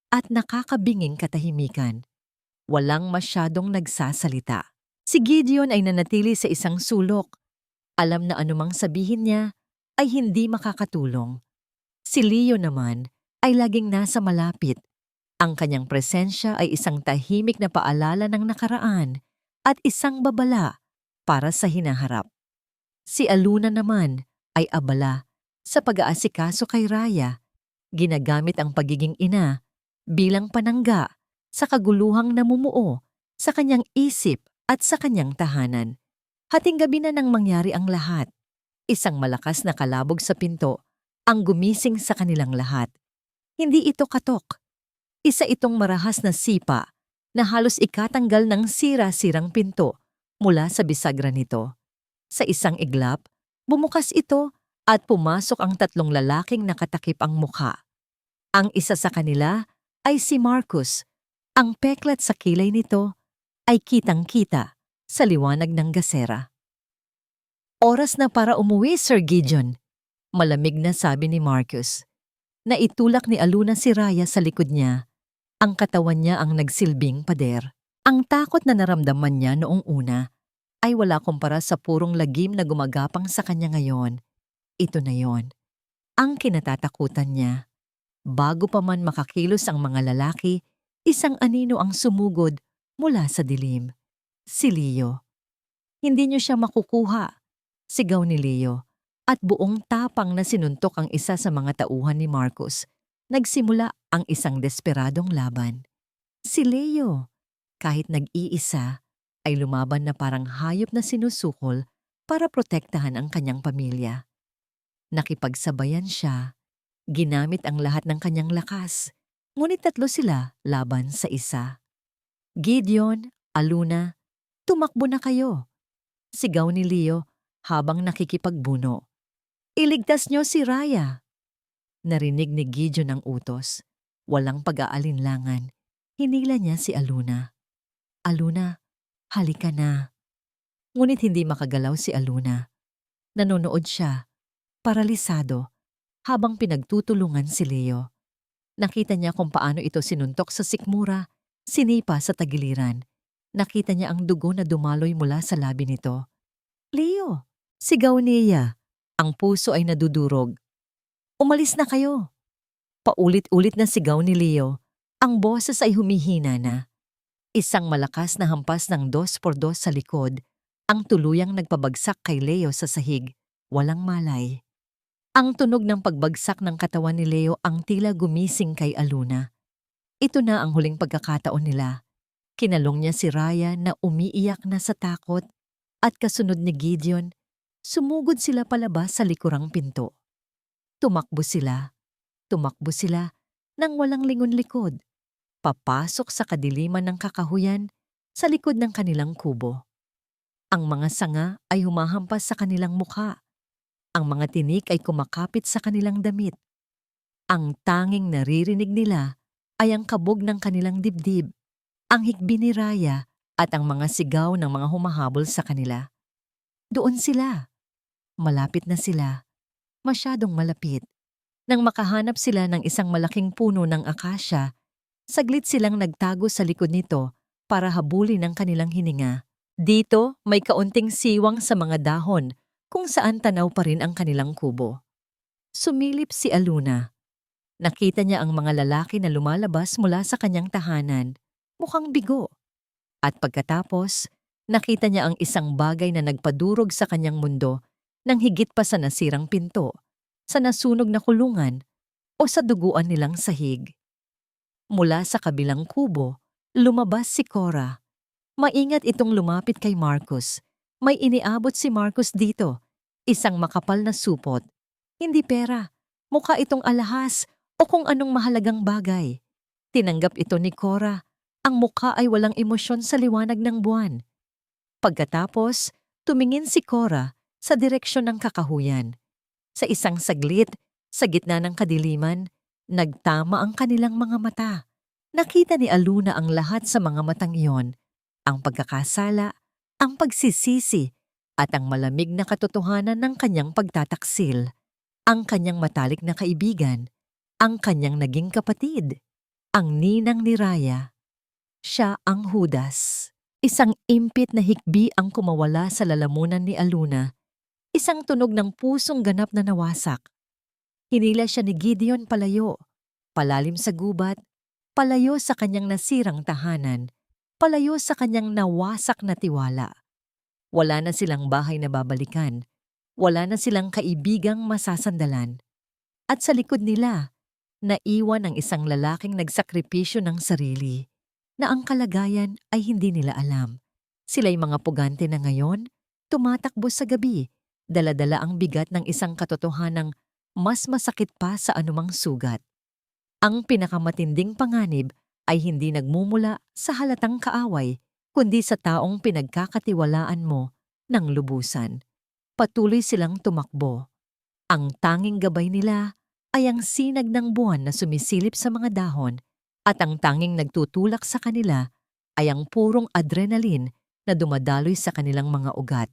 at nakakabinging katahimikan. Walang masyadong nagsasalita. Si Gideon ay nanatili sa isang sulok. Alam na anumang sabihin niya ay hindi makakatulong. Si Leo naman ay laging nasa malapit. Ang kanyang presensya ay isang tahimik na paalala ng nakaraan at isang babala para sa hinaharap. Si Aluna naman ay abala sa pag-aasikaso kay Raya. Ginagamit ang pagiging ina bilang panangga sa kaguluhang namumuo sa kanyang isip at sa kanyang tahanan. Hating gabi na nang mangyari ang lahat. Isang malakas na kalabog sa pinto ang gumising sa kanilang lahat. Hindi ito katok. Isa itong marahas na sipa na halos ikatanggal ng sira-sirang pinto mula sa bisagra nito. Sa isang iglap, bumukas ito at pumasok ang tatlong lalaking nakatakip ang mukha. Ang isa sa kanila ay si Marcus. Ang peklat sa kilay nito ay kitang-kita sa liwanag ng gasera. Oras na para umuwi, Sir Gideon, malamig na sabi ni Marcus. Naitulak ni Aluna si Raya sa likod niya. Ang katawan niya ang nagsilbing pader. Ang takot na naramdaman niya noong una ay wala kumpara sa purong lagim na gumagapang sa kanya ngayon. Ito na yon. Ang kinatatakutan niya. Bago pa man makakilos ang mga lalaki, isang anino ang sumugod mula sa dilim. Si Leo. Hindi niyo siya makukuha, sigaw ni Leo, at buong tapang na sinuntok ang isa sa mga tauhan ni Marcus. Nagsimula ang isang desperadong laban. Si Leo, kahit nag-iisa, ay lumaban na parang hayop na sinusukol para protektahan ang kanyang pamilya. Nakipagsabayan siya, ginamit ang lahat ng kanyang lakas, ngunit tatlo sila laban sa isa. Gideon, Aluna, tumakbo na kayo, sigaw ni Leo habang nakikipagbuno. Iligtas niyo si Raya. Narinig ni Gideon ang utos. Walang pag-aalinlangan. Hinila niya si Aluna. Aluna, halika na. Ngunit hindi makagalaw si Aluna. Nanonood siya, paralisado, habang pinagtutulungan si Leo. Nakita niya kung paano ito sinuntok sa sikmura, sinipa sa tagiliran. Nakita niya ang dugo na dumaloy mula sa labi nito. Leo! Sigaw niya. Ang puso ay nadudurog. Umalis na kayo! Paulit-ulit na sigaw ni Leo. Ang boses ay humihina na. Isang malakas na hampas ng 2x2 sa likod ang tuluyang nagpabagsak kay Leo sa sahig. Walang malay. Ang tunog ng pagbagsak ng katawan ni Leo ang tila gumising kay Aluna. Ito na ang huling pagkakataon nila. Kinalong niya si Raya na umiiyak na sa takot at kasunod ni Gideon, sumugod sila palabas sa likurang pinto. Tumakbo sila nang walang lingon-likod, papasok sa kadiliman ng kakahuyan sa likod ng kanilang kubo. Ang mga sanga ay humahampas sa kanilang mukha. Ang mga tinik ay kumakapit sa kanilang damit. Ang tanging naririnig nila ay ang kabog ng kanilang dibdib, ang hikbi ni Raya at ang mga sigaw ng mga humahabol sa kanila. Doon sila. Malapit na sila. Masyadong malapit. Nang makahanap sila ng isang malaking puno ng akasya, saglit silang nagtago sa likod nito para habulin ang kanilang hininga. Dito may kaunting siwang sa mga dahon kung saan tanaw pa rin ang kanilang kubo. Sumilip si Aluna. Nakita niya ang mga lalaki na lumalabas mula sa kanyang tahanan, mukhang bigo. At pagkatapos, nakita niya ang isang bagay na nagpadurog sa kanyang mundo nang higit pa sa nasirang pinto, sa nasunog na kulungan o sa duguan nilang sahig. Mula sa kabilang kubo, lumabas si Cora. Maingat itong lumapit kay Marcus. May iniabot si Marcus dito, isang makapal na supot. Hindi pera, mukha itong alahas o kung anong mahalagang bagay. Tinanggap ito ni Cora. Ang mukha ay walang emosyon sa liwanag ng buwan. Pagkatapos, tumingin si Cora sa direksyon ng kakahuyan. Sa isang saglit, sa gitna ng kadiliman, nagtama ang kanilang mga mata. Nakita ni Aluna ang lahat sa mga matang iyon, ang pagkakasala, ang pagsisisi, at ang malamig na katotohanan ng kanyang pagtataksil. Ang kanyang matalik na kaibigan, ang kanyang naging kapatid, ang ninang ni Raya. Siya ang Judas. Isang impit na hikbi ang kumawala sa lalamunan ni Aluna. Isang tunog ng pusong ganap na nawasak. Hinila siya ni Gideon palayo, palalim sa gubat, palayo sa kanyang nasirang tahanan, palayo sa kanyang nawasak na tiwala. Wala na silang bahay na babalikan, wala na silang kaibigang masasandalan. At sa likod nila, naiwan ang isang lalaking nagsakripisyo ng sarili, na ang kalagayan ay hindi nila alam. Sila'y mga pugante na ngayon, tumatakbo sa gabi, dala-dala ang bigat ng isang katotohanang mas masakit pa sa anumang sugat. Ang pinakamatinding panganib ay hindi nagmumula sa halatang kaaway, kundi sa taong pinagkakatiwalaan mo ng lubusan. Patuloy silang tumakbo. Ang tanging gabay nila ay ang sinag ng buwan na sumisilip sa mga dahon at ang tanging nagtutulak sa kanila ay ang purong adrenaline na dumadaloy sa kanilang mga ugat.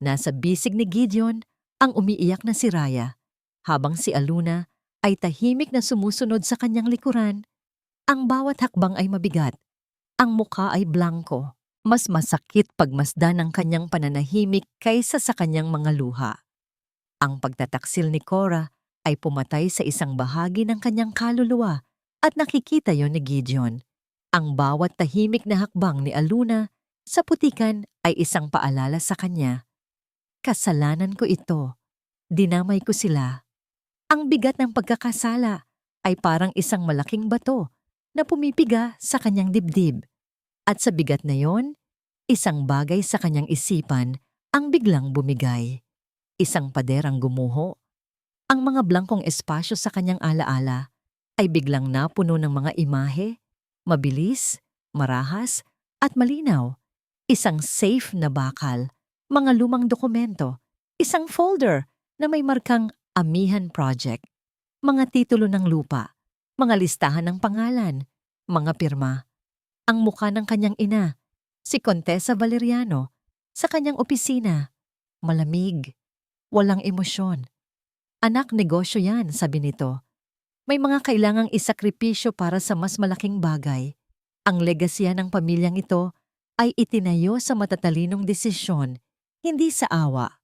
Nasa bisig ni Gideon ang umiiyak na si Raya, habang si Aluna ay tahimik na sumusunod sa kanyang likuran. Ang bawat hakbang ay mabigat, ang mukha ay blanko. Mas masakit pagmasdan ng kanyang pananahimik kaysa sa kanyang mga luha. Ang pagtataksil ni Cora ay pumatay sa isang bahagi ng kanyang kaluluwa at nakikita yon ni Gideon. Ang bawat tahimik na hakbang ni Aluna sa putikan ay isang paalala sa kanya. Kasalanan ko ito. Dinamay ko sila. Ang bigat ng pagkakasala ay parang isang malaking bato na pumipiga sa kanyang dibdib. At sa bigat na yon, isang bagay sa kanyang isipan ang biglang bumigay. Isang paderang gumuho. Ang mga blangkong espasyo sa kanyang alaala ay biglang napuno ng mga imahe, mabilis, marahas, at malinaw. Isang safe na bakal, mga lumang dokumento, isang folder na may markang Amihan Project, mga titulo ng lupa, mga listahan ng pangalan, mga pirma. Ang mukha ng kanyang ina, si Contessa Valeriano, sa kanyang opisina. Malamig, walang emosyon. Anak, negosyo yan, sabi nito. May mga kailangang isakripisyo para sa mas malaking bagay. Ang legasya ng pamilyang ito ay itinayo sa matatalinong desisyon, hindi sa awa.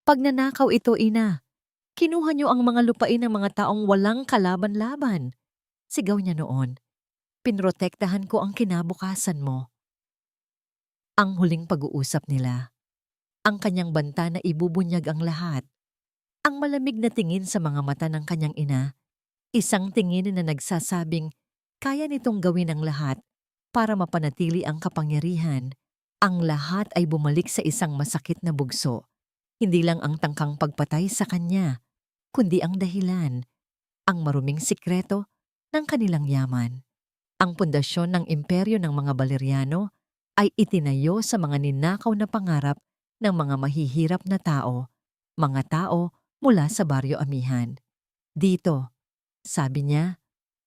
Pagnanakaw ito, ina. Kinuha niyo ang mga lupain ng mga taong walang kalaban-laban. Sigaw niya noon. Pinrotektahan ko ang kinabukasan mo. Ang huling pag-uusap nila. Ang kanyang banta na ibubunyag ang lahat. Ang malamig na tingin sa mga mata ng kanyang ina. Isang tingin na nagsasabing, kaya nitong gawin ang lahat para mapanatili ang kapangyarihan. Ang lahat ay bumalik sa isang masakit na bugso. Hindi lang ang tangkang pagpatay sa kanya, kundi ang dahilan, ang maruming sikreto ng kanilang yaman. Ang pundasyon ng imperyo ng mga Valeriano ay itinayo sa mga ninakaw na pangarap ng mga mahihirap na tao, mga tao mula sa Baryo Amihan. Dito, sabi niya,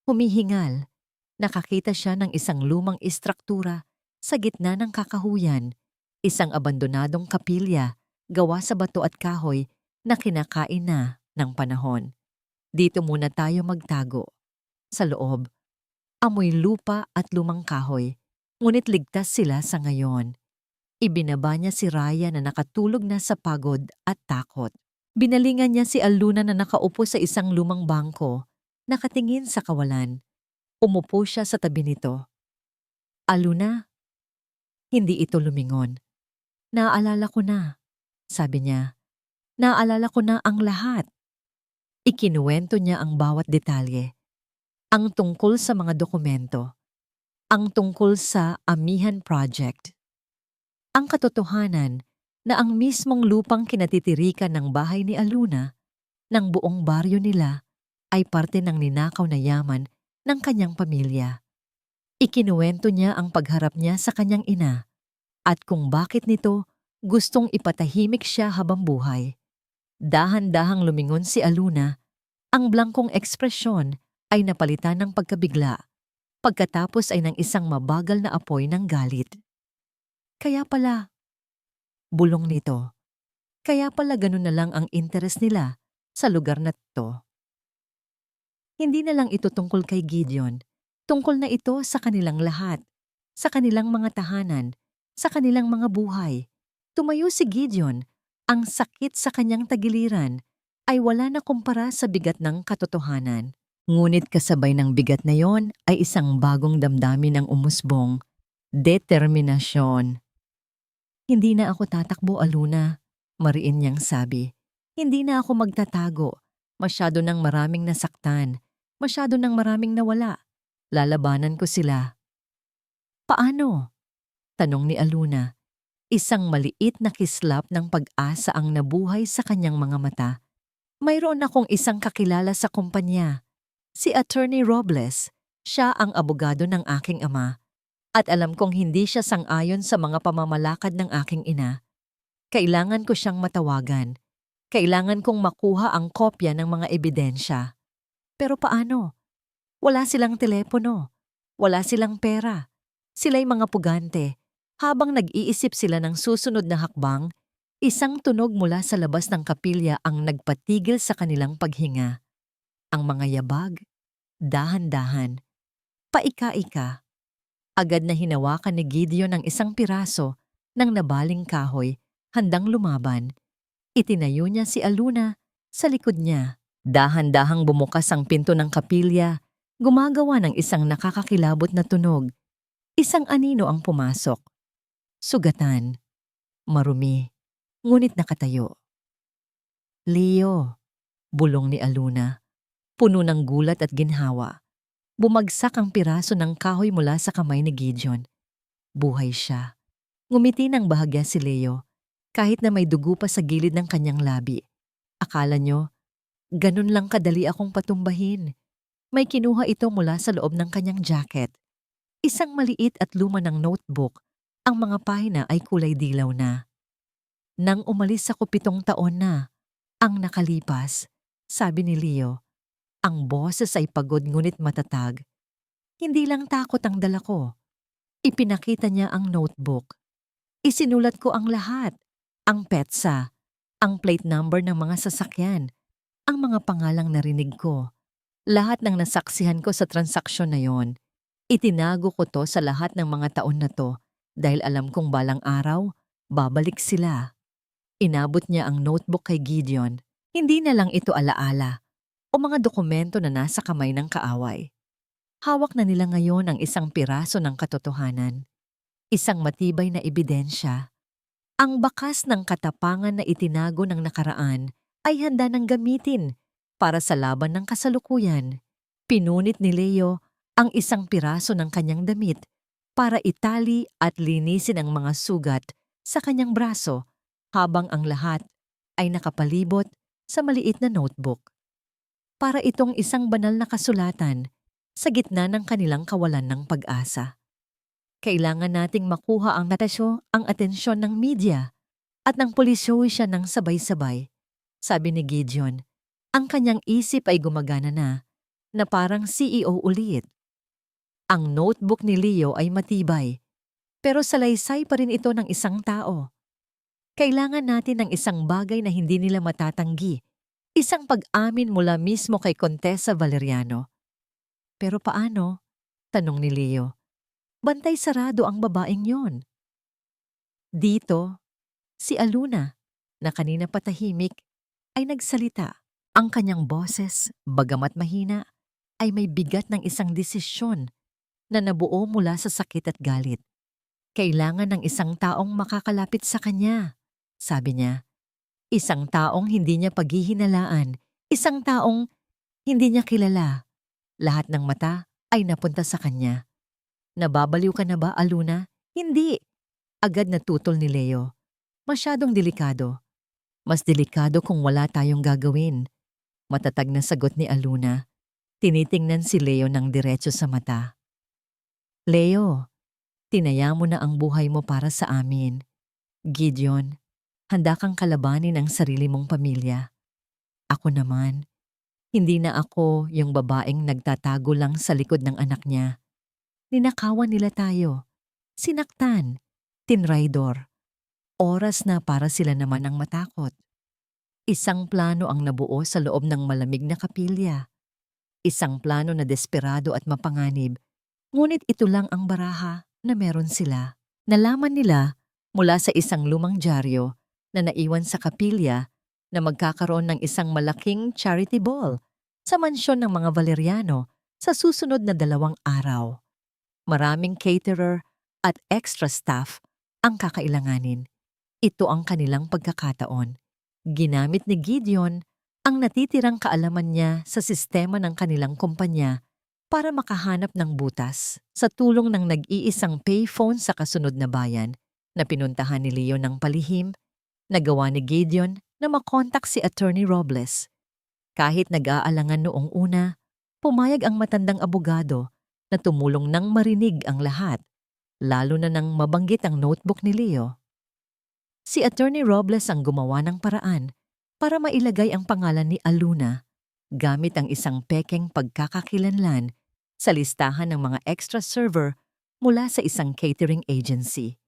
humihingal, nakakita siya ng isang lumang istruktura sa gitna ng kakahuyan, isang abandonadong kapilya gawa sa bato at kahoy na kinakain na ng panahon. Dito muna tayo magtago. Sa loob, amoy lupa at lumang kahoy, ngunit ligtas sila sa ngayon. Ibinaba niya si Raya na nakatulog na sa pagod at takot. Binalingan niya si Aluna na nakaupo sa isang lumang bangko, nakatingin sa kawalan. Umupo siya sa tabi nito. Aluna, hindi ito lumingon. Naaalala ko na, sabi niya. Naaalala ko na ang lahat. Ikinuwento niya ang bawat detalye. Ang tungkol sa mga dokumento. Ang tungkol sa Amihan Project. Ang katotohanan na ang mismong lupang kinatitirikan ng bahay ni Aluna, ng buong baryo nila, ay parte ng ninakaw na yaman ng kanyang pamilya. Ikinuwento niya ang pagharap niya sa kanyang ina at kung bakit nito gustong ipatahimik siya habang buhay. Dahan-dahang lumingon si Aluna, ang blangkong ekspresyon ay napalitan ng pagkabigla, pagkatapos ay ng isang mabagal na apoy ng galit. Kaya pala, bulong nito, kaya pala ganun na lang ang interes nila sa lugar na to. Hindi na lang ito tungkol kay Gideon, tungkol na ito sa kanilang lahat, sa kanilang mga tahanan, sa kanilang mga buhay. Tumayo si Gideon, ang sakit sa kanyang tagiliran ay wala na kumpara sa bigat ng katotohanan. Ngunit kasabay ng bigat na yon ay isang bagong damdamin ang umusbong, determinasyon. Hindi na ako tatakbo, Aluna, mariin niyang sabi. Hindi na ako magtatago. Masyado nang maraming nasaktan. Masyado nang maraming nawala. Lalabanan ko sila. Paano? Tanong ni Aluna. Isang maliit na kislap ng pag-asa ang nabuhay sa kanyang mga mata. Mayroon akong isang kakilala sa kumpanya. Si Attorney Robles. Siya ang abogado ng aking ama. At alam kong hindi siya sang-ayon sa mga pamamalakad ng aking ina. Kailangan ko siyang matawagan. Kailangan kong makuha ang kopya ng mga ebidensya. Pero paano? Wala silang telepono. Wala silang pera. Sila'y mga pugante. Habang nag-iisip sila ng susunod na hakbang, isang tunog mula sa labas ng kapilya ang nagpatigil sa kanilang paghinga. Ang mga yabag, dahan-dahan, paika-ika. Agad na hinawakan ni Gideon ang isang piraso ng nabaling kahoy, handang lumaban. Itinayo niya si Aluna sa likod niya. Dahan-dahang bumukas ang pinto ng kapilya, gumagawa ng isang nakakakilabot na tunog. Isang anino ang pumasok. Sugatan, marumi, ngunit nakatayo. Leo, bulong ni Aluna, puno ng gulat at ginhawa. Bumagsak ang piraso ng kahoy mula sa kamay ni Gideon. Buhay siya. Ngumiti ng bahagya si Leo, kahit na may dugo pa sa gilid ng kanyang labi. Akala nyo, ganun lang kadali akong patumbahin. May kinuha ito mula sa loob ng kanyang jacket. Isang maliit at luma ng notebook. Ang mga pahina ay kulay dilaw na. Nang umalis ako 7 taon na, ang nakalipas, sabi ni Leo. Ang boses ay pagod ngunit matatag. Hindi lang takot ang dala ko. Ipinakita niya ang notebook. Isinulat ko ang lahat. Ang petsa, ang plate number ng mga sasakyan, ang mga pangalang narinig ko. Lahat ng nasaksihan ko sa transaksyon na yon, itinago ko to sa lahat ng mga taon na to dahil alam kong balang araw, babalik sila. Inabot niya ang notebook kay Gideon. Hindi na lang ito alaala o mga dokumento na nasa kamay ng kaaway. Hawak na nila ngayon ang isang piraso ng katotohanan. Isang matibay na ebidensya. Ang bakas ng katapangan na itinago ng nakaraan ay handa ng gamitin para sa laban ng kasalukuyan. Pinunit ni Leo ang isang piraso ng kanyang damit para itali at linisin ang mga sugat sa kanyang braso habang ang lahat ay nakapalibot sa maliit na notebook. Para itong isang banal na kasulatan sa gitna ng kanilang kawalan ng pag-asa. Kailangan nating makuha ang atensyon ng media at ng pulisya ng sabay-sabay. Sabi ni Gideon, ang kanyang isip ay gumagana na parang CEO ulit. Ang notebook ni Leo ay matibay, pero salaysay pa rin ito ng isang tao. Kailangan natin ng isang bagay na hindi nila matatanggi, isang pag-amin mula mismo kay Contessa Valeriano. Pero paano? Tanong ni Leo. Bantay sarado ang babaeng yon. Dito, si Aluna, na kanina patahimik, ay nagsalita. Ang kanyang boses, bagamat mahina, ay may bigat ng isang desisyon na nabuo mula sa sakit at galit. Kailangan ng isang taong makakalapit sa kanya, sabi niya. Isang taong hindi niya paghihinalaan, isang taong hindi niya kilala. Lahat ng mata ay napunta sa kanya. Nababaliw ka na ba, Aluna? Hindi. Agad natutol ni Leo. Masyadong delikado. Mas delikado kung wala tayong gagawin. Matatag na sagot ni Aluna. Tinitingnan si Leo ng diretso sa mata. Leo, tinaya mo na ang buhay mo para sa amin. Gideon, handa kang kalabanin ang sarili mong pamilya. Ako naman, hindi na ako yung babaeng nagtatago lang sa likod ng anak niya. Ninakawan nila tayo. Sinaktan. Tinraidor. Oras na para sila naman ang matakot. Isang plano ang nabuo sa loob ng malamig na kapilya. Isang plano na desperado at mapanganib. Ngunit ito lang ang baraha na meron sila. Nalaman nila mula sa isang lumang dyaryo na naiwan sa kapilya na magkakaroon ng isang malaking charity ball sa mansyon ng mga Valeriano sa susunod na 2 araw. Maraming caterer at extra staff ang kakailanganin. Ito ang kanilang pagkakataon. Ginamit ni Gideon ang natitirang kaalaman niya sa sistema ng kanilang kumpanya para makahanap ng butas sa tulong ng nag-iisang payphone sa kasunod na bayan na pinuntahan ni Leo ng palihim. Nagawa ni Gideon na makontak si Attorney Robles. Kahit nag-aalangan noong una, pumayag ang matandang abogado na tumulong nang marinig ang lahat, lalo na nang mabanggit ang notebook ni Leo. Si Attorney Robles ang gumawa ng paraan para mailagay ang pangalan ni Aluna gamit ang isang pekeng pagkakakilanlan sa listahan ng mga extra server mula sa isang catering agency.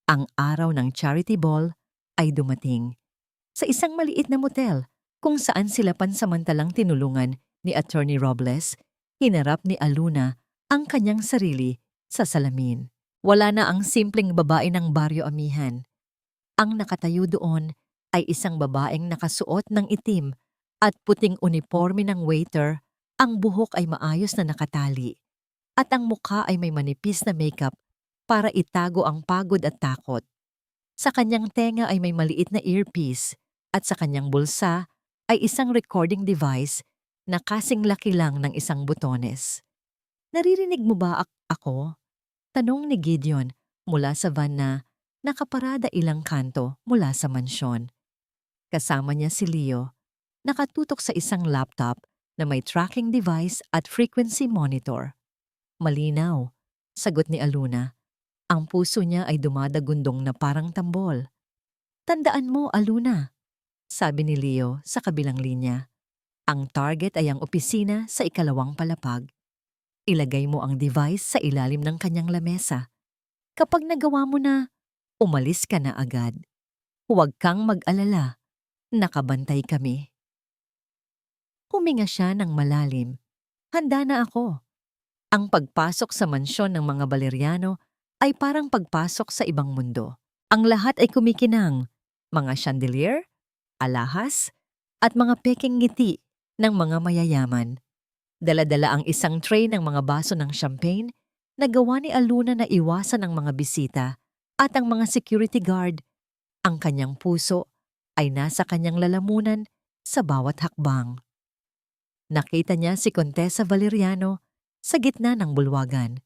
Ang araw ng charity ball ay dumating sa isang maliit na motel kung saan sila pansamantalang tinulungan ni Attorney Robles. Hinarap ni Aluna ang kanyang sarili sa salamin. Wala na ang simpleng babae ng baryo amihan. Ang nakatayo doon ay isang babaeng nakasuot ng itim at puting uniforme ng waiter. Ang buhok ay maayos na nakatali at ang mukha ay may manipis na makeup para itago ang pagod at takot. Sa kanyang tenga ay may maliit na earpiece at sa kanyang bulsa ay isang recording device na kasing laki lang ng isang butones. Naririnig mo ba ako? Tanong ni Gideon mula sa van na nakaparada ilang kanto mula sa mansyon. Kasama niya si Leo, nakatutok sa isang laptop na may tracking device at frequency monitor. Malinaw, sagot ni Aluna. Ang puso niya ay dumadagundong na parang tambol. Tandaan mo, Aluna, sabi ni Leo sa kabilang linya. Ang target ay ang opisina sa 2nd palapag. Ilagay mo ang device sa ilalim ng kanyang lamesa. Kapag nagawa mo na, umalis ka na agad. Huwag kang mag-alala. Nakabantay kami. Huminga siya ng malalim Handa na ako. Ang pagpasok sa mansyon ng mga Valeriano ay parang pagpasok sa ibang mundo. Ang lahat ay kumikinang, mga chandelier, alahas, at mga peking ngiti ng mga mayayaman. Dala-dala ang isang tray ng mga baso ng champagne na gawa ni Aluna na iwasan ang mga bisita at ang mga security guard. Ang kanyang puso ay nasa kanyang lalamunan sa bawat hakbang. Nakita niya si Contessa Valeriano sa gitna ng bulwagan.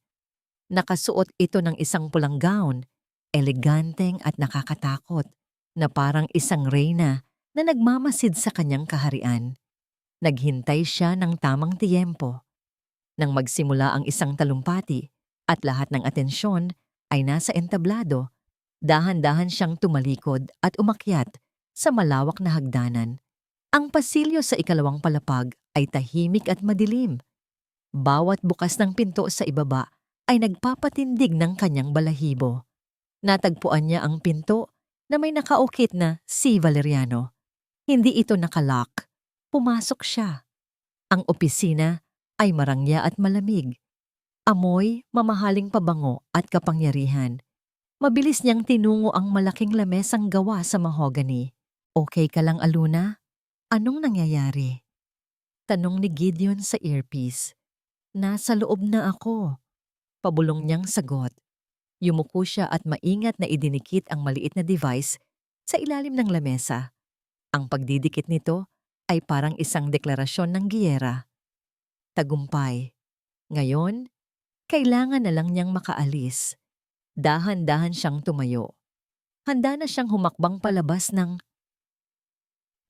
Nakasuot ito ng isang pulang gown, eleganteng at nakakatakot, na parang isang reyna na nagmamasid sa kanyang kaharian. Naghintay siya ng tamang tiyempo. Nang magsimula ang isang talumpati at lahat ng atensyon ay nasa entablado, dahan-dahan siyang tumalikod at umakyat sa malawak na hagdanan. Ang pasilyo sa ikalawang palapag ay tahimik at madilim. Bawat bukas ng pinto sa ibaba ay nagpapatindig ng kanyang balahibo. Natagpuan niya ang pinto na may nakaukit na si Valeriano. Hindi ito nakalock. Pumasok siya. Ang opisina ay marangya at malamig. Amoy, mamahaling pabango at kapangyarihan. Mabilis niyang tinungo ang malaking lamesang gawa sa mahogany. Okay ka lang, Aluna? Anong nangyayari? Tanong ni Gideon sa earpiece. Nasa loob na ako. Pabulong niyang sagot. Yumuko siya at maingat na idinikit ang maliit na device sa ilalim ng lamesa. Ang pagdidikit nito ay parang isang deklarasyon ng giyera. Tagumpay. Ngayon, kailangan na lang niyang makaalis. Dahan-dahan siyang tumayo. Handa na siyang humakbang palabas ng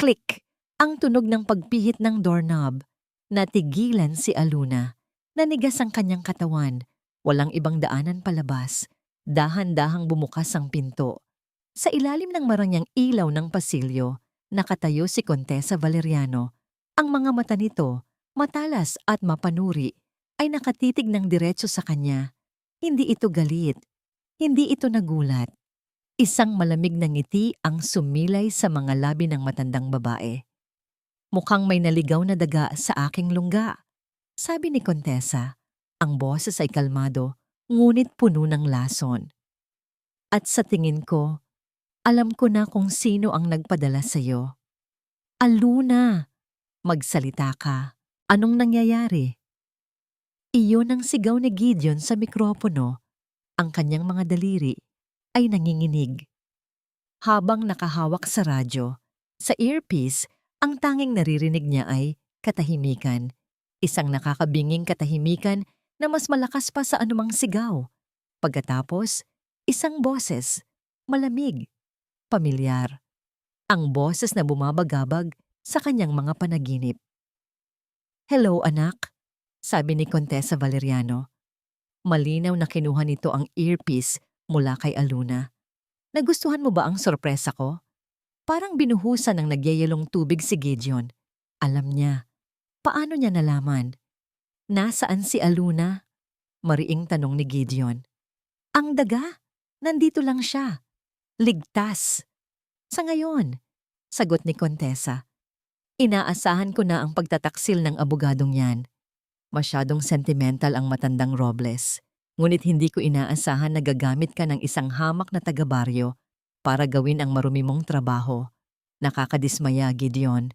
click! Ang tunog ng pagpihit ng doorknob. Natigilan si Aluna. Nanigas ang kanyang katawan. Walang ibang daanan palabas. Dahan-dahang bumukas ang pinto. Sa ilalim ng marangyang ilaw ng pasilyo, nakatayo si Contessa Valeriano. Ang mga mata nito, matalas at mapanuri, ay nakatitig ng diretso sa kanya. Hindi ito galit. Hindi ito nagulat. Isang malamig na ngiti ang sumilay sa mga labi ng matandang babae. Mukhang may naligaw na daga sa aking lungga, sabi ni Contessa. Ang boses ay kalmado, ngunit puno ng lason. At sa tingin ko, alam ko na kung sino ang nagpadala sa'yo. Aluna, magsalita ka. Anong nangyayari? Iyon ang sigaw ni Gideon sa mikropono. Ang kanyang mga daliri ay nanginginig. Habang nakahawak sa radyo, sa earpiece, ang tanging naririnig niya ay katahimikan. Isang nakakabinging katahimikan na mas malakas pa sa anumang sigaw. Pagkatapos, isang boses, malamig, pamilyar. Ang boses na bumabagabag sa kanyang mga panaginip. Hello, anak, sabi ni Contessa Valeriano. Malinaw na kinuha nito ang earpiece mula kay Aluna. Nagustuhan mo ba ang sorpresa ko? Parang binuhusan ng nagyayalong tubig si Gideon. Alam niya. Paano niya nalaman? Nasaan si Aluna? Mariing tanong ni Gideon. Ang daga? Nandito lang siya. Ligtas. Sa ngayon, sagot ni Contessa. Inaasahan ko na ang pagtataksil ng abogadong yan. Masyadong sentimental ang matandang Robles. Ngunit hindi ko inaasahan na gagamit ka ng isang hamak na taga-baryo para gawin ang marumi mong trabaho. Nakakadismaya, Gideon.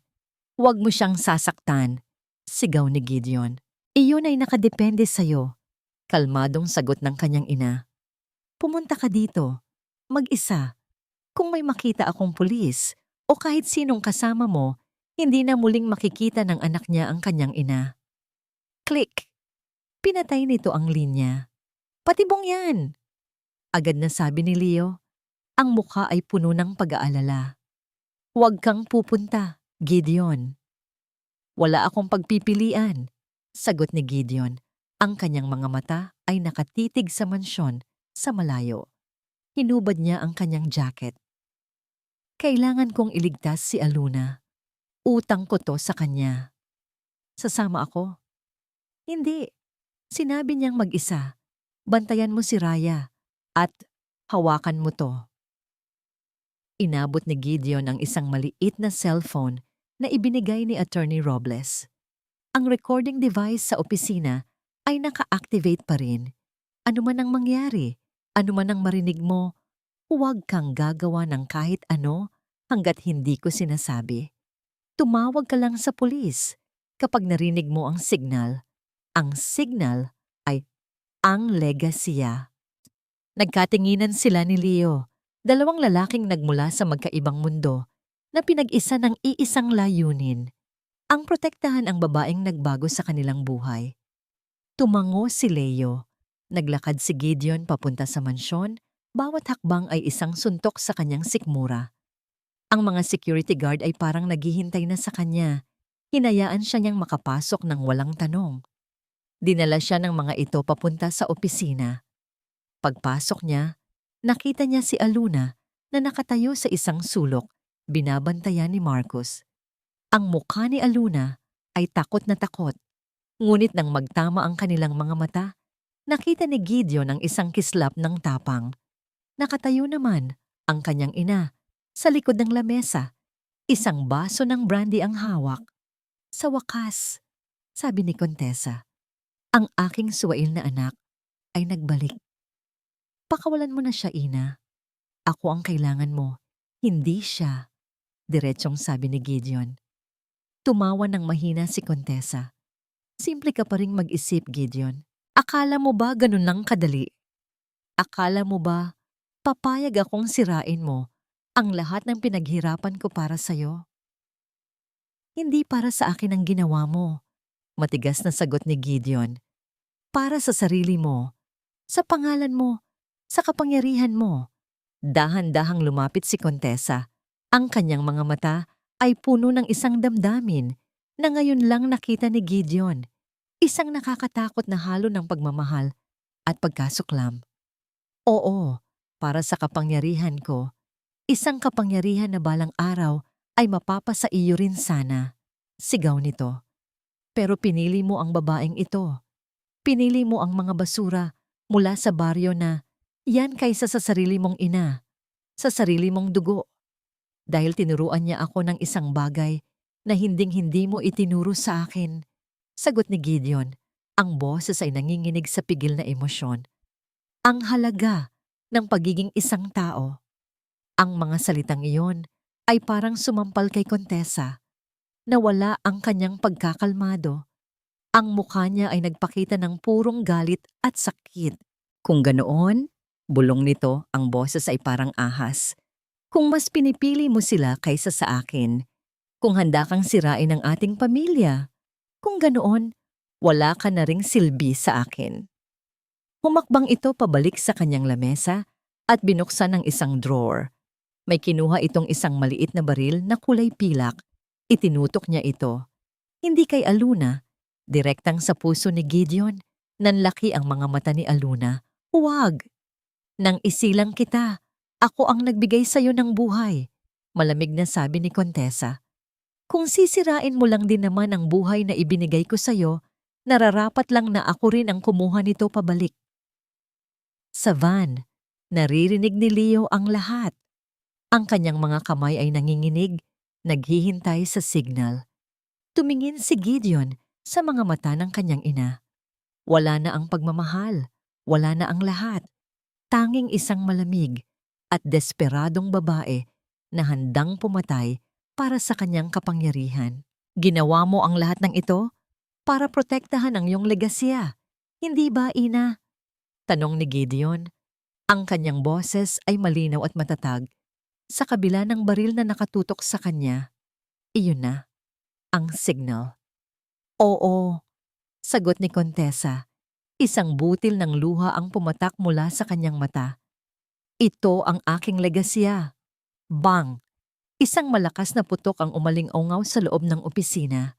Huwag mo siyang sasaktan, sigaw ni Gideon. Iyon ay nakadepende sa'yo. Kalmadong sagot ng kanyang ina. Pumunta ka dito, mag-isa. Kung may makita akong pulis o kahit sinong kasama mo, hindi na muling makikita ng anak niya ang kanyang ina. Click! Pinatay nito ang linya. Patibong yan! Agad na sabi ni Leo. Ang mukha ay puno ng pag-aalala. Huwag kang pupunta, Gideon. Wala akong pagpipilian, sagot ni Gideon. Ang kanyang mga mata ay nakatitig sa mansyon sa malayo. Hinubad niya ang kanyang jacket. Kailangan kong iligtas si Aluna. Utang ko to sa kanya. Sasama ako? Hindi. Sinabi niyang mag-isa. Bantayan mo si Raya at hawakan mo to. Inabot ni Gideon ang isang maliit na cellphone na ibinigay ni Attorney Robles. Ang recording device sa opisina ay naka-activate pa rin. Ano man ang mangyari, ano man ang marinig mo, huwag kang gagawa ng kahit ano hanggat hindi ko sinasabi. Tumawag ka lang sa pulis kapag narinig mo ang signal. Ang signal ay ang legasiya. Nagkatinginan sila ni Leo, dalawang lalaking nagmula sa magkaibang mundo na pinag-isa ng iisang layunin, ang protektahan ang babaeng nagbago sa kanilang buhay. Tumango si Leo. Naglakad si Gideon papunta sa mansyon, bawat hakbang ay isang suntok sa kanyang sikmura. Ang mga security guard ay parang naghihintay na sa kanya. Hinayaan siya niyang makapasok ng walang tanong. Dinala siya ng mga ito papunta sa opisina. Pagpasok niya, nakita niya si Aluna na nakatayo sa isang sulok, binabantayan ni Marcus. Ang mukha ni Aluna ay takot na takot, ngunit nang magtama ang kanilang mga mata, nakita ni Gideon ang isang kislap ng tapang. Nakatayo naman ang kanyang ina sa likod ng lamesa. Isang baso ng brandy ang hawak. Sa wakas, sabi ni Contessa, ang aking suwail na anak ay nagbalik. Pakawalan mo na siya, ina. Ako ang kailangan mo, hindi siya, diretsong sabi ni Gideon. Tumawa ng mahina si Contessa. Simple ka pa ring mag-isip, Gideon. Akala mo ba ganun lang kadali? Akala mo ba papayag akong sirain mo ang lahat ng pinaghirapan ko para sa'yo? Hindi para sa akin ang ginawa mo, matigas na sagot ni Gideon. Para sa sarili mo, sa pangalan mo, sa kapangyarihan mo. Dahan-dahang lumapit si Contessa. Ang kanyang mga mata ay puno ng isang damdamin na ngayon lang nakita ni Gideon. Isang nakakatakot na halo ng pagmamahal at pagkasuklam. Oo, para sa kapangyarihan ko, isang kapangyarihan na balang araw ay mapapasa iyo rin sana. Sigaw nito. Pero pinili mo ang babaeng ito. Pinili mo ang mga basura mula sa baryo na yan kaysa sa sarili mong ina, sa sarili mong dugo. Dahil tinuruan niya ako ng isang bagay na hinding-hindi mo itinuro sa akin. Sagot ni Gideon, ang boses ay nanginginig sa pigil na emosyon. Ang halaga ng pagiging isang tao. Ang mga salitang iyon ay parang sumampal kay Contessa. Nawala ang kanyang pagkakalmado. Ang mukha niya ay nagpakita ng purong galit at sakit. Kung ganoon, bulong nito, ang boses ay parang ahas. Kung mas pinipili mo sila kaysa sa akin, kung handa kang sirain ang ating pamilya, kung ganoon, wala ka na ring silbi sa akin. Humakbang ito pabalik sa kanyang lamesa at binuksan ang isang drawer. May kinuha itong isang maliit na baril na kulay pilak. Itinutok niya ito. Hindi kay Aluna, direktang sa puso ni Gideon. Nanlaki ang mga mata ni Aluna. Huwag! Nang isilang kita, ako ang nagbigay sa'yo ng buhay, malamig na sabi ni Contessa. Kung sisirain mo lang din naman ang buhay na ibinigay ko sa'yo, nararapat lang na ako rin ang kumuha nito pabalik. Sa van, naririnig ni Leo ang lahat. Ang kanyang mga kamay ay nanginginig, naghihintay sa signal. Tumingin si Gideon sa mga mata ng kanyang ina. Wala na ang pagmamahal, wala na ang lahat. Tanging isang malamig at desperadong babae na handang pumatay para sa kanyang kapangyarihan. Ginawa mo ang lahat ng ito para protektahan ang iyong legasya. Hindi ba, ina? Tanong ni Gideon. Ang kanyang boses ay malinaw at matatag. Sa kabila ng baril na nakatutok sa kanya, iyon na, ang signal. Oo, sagot ni Contessa. Isang butil ng luha ang pumatak mula sa kanyang mata. Ito ang aking legasya. Bang! Isang malakas na putok ang umaling-ungaw sa loob ng opisina.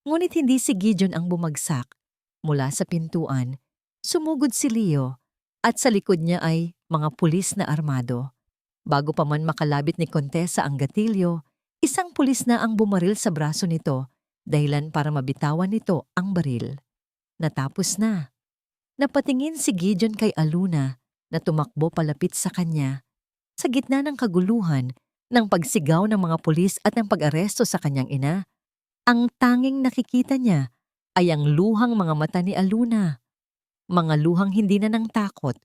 Ngunit hindi si Gideon ang bumagsak. Mula sa pintuan, sumugod si Leo at sa likod niya ay mga pulis na armado. Bago pa man makalabit ni Contessa ang gatilyo, isang pulis na ang bumaril sa braso nito, dahilan para mabitawan nito ang baril. Natapos na. Napatingin si Gideon kay Aluna na tumakbo palapit sa kanya. Sa gitna ng kaguluhan, ng pagsigaw ng mga pulis at ng pag-aresto sa kanyang ina, ang tanging nakikita niya ay ang luhang mga mata ni Aluna. Mga luhang hindi na ng takot,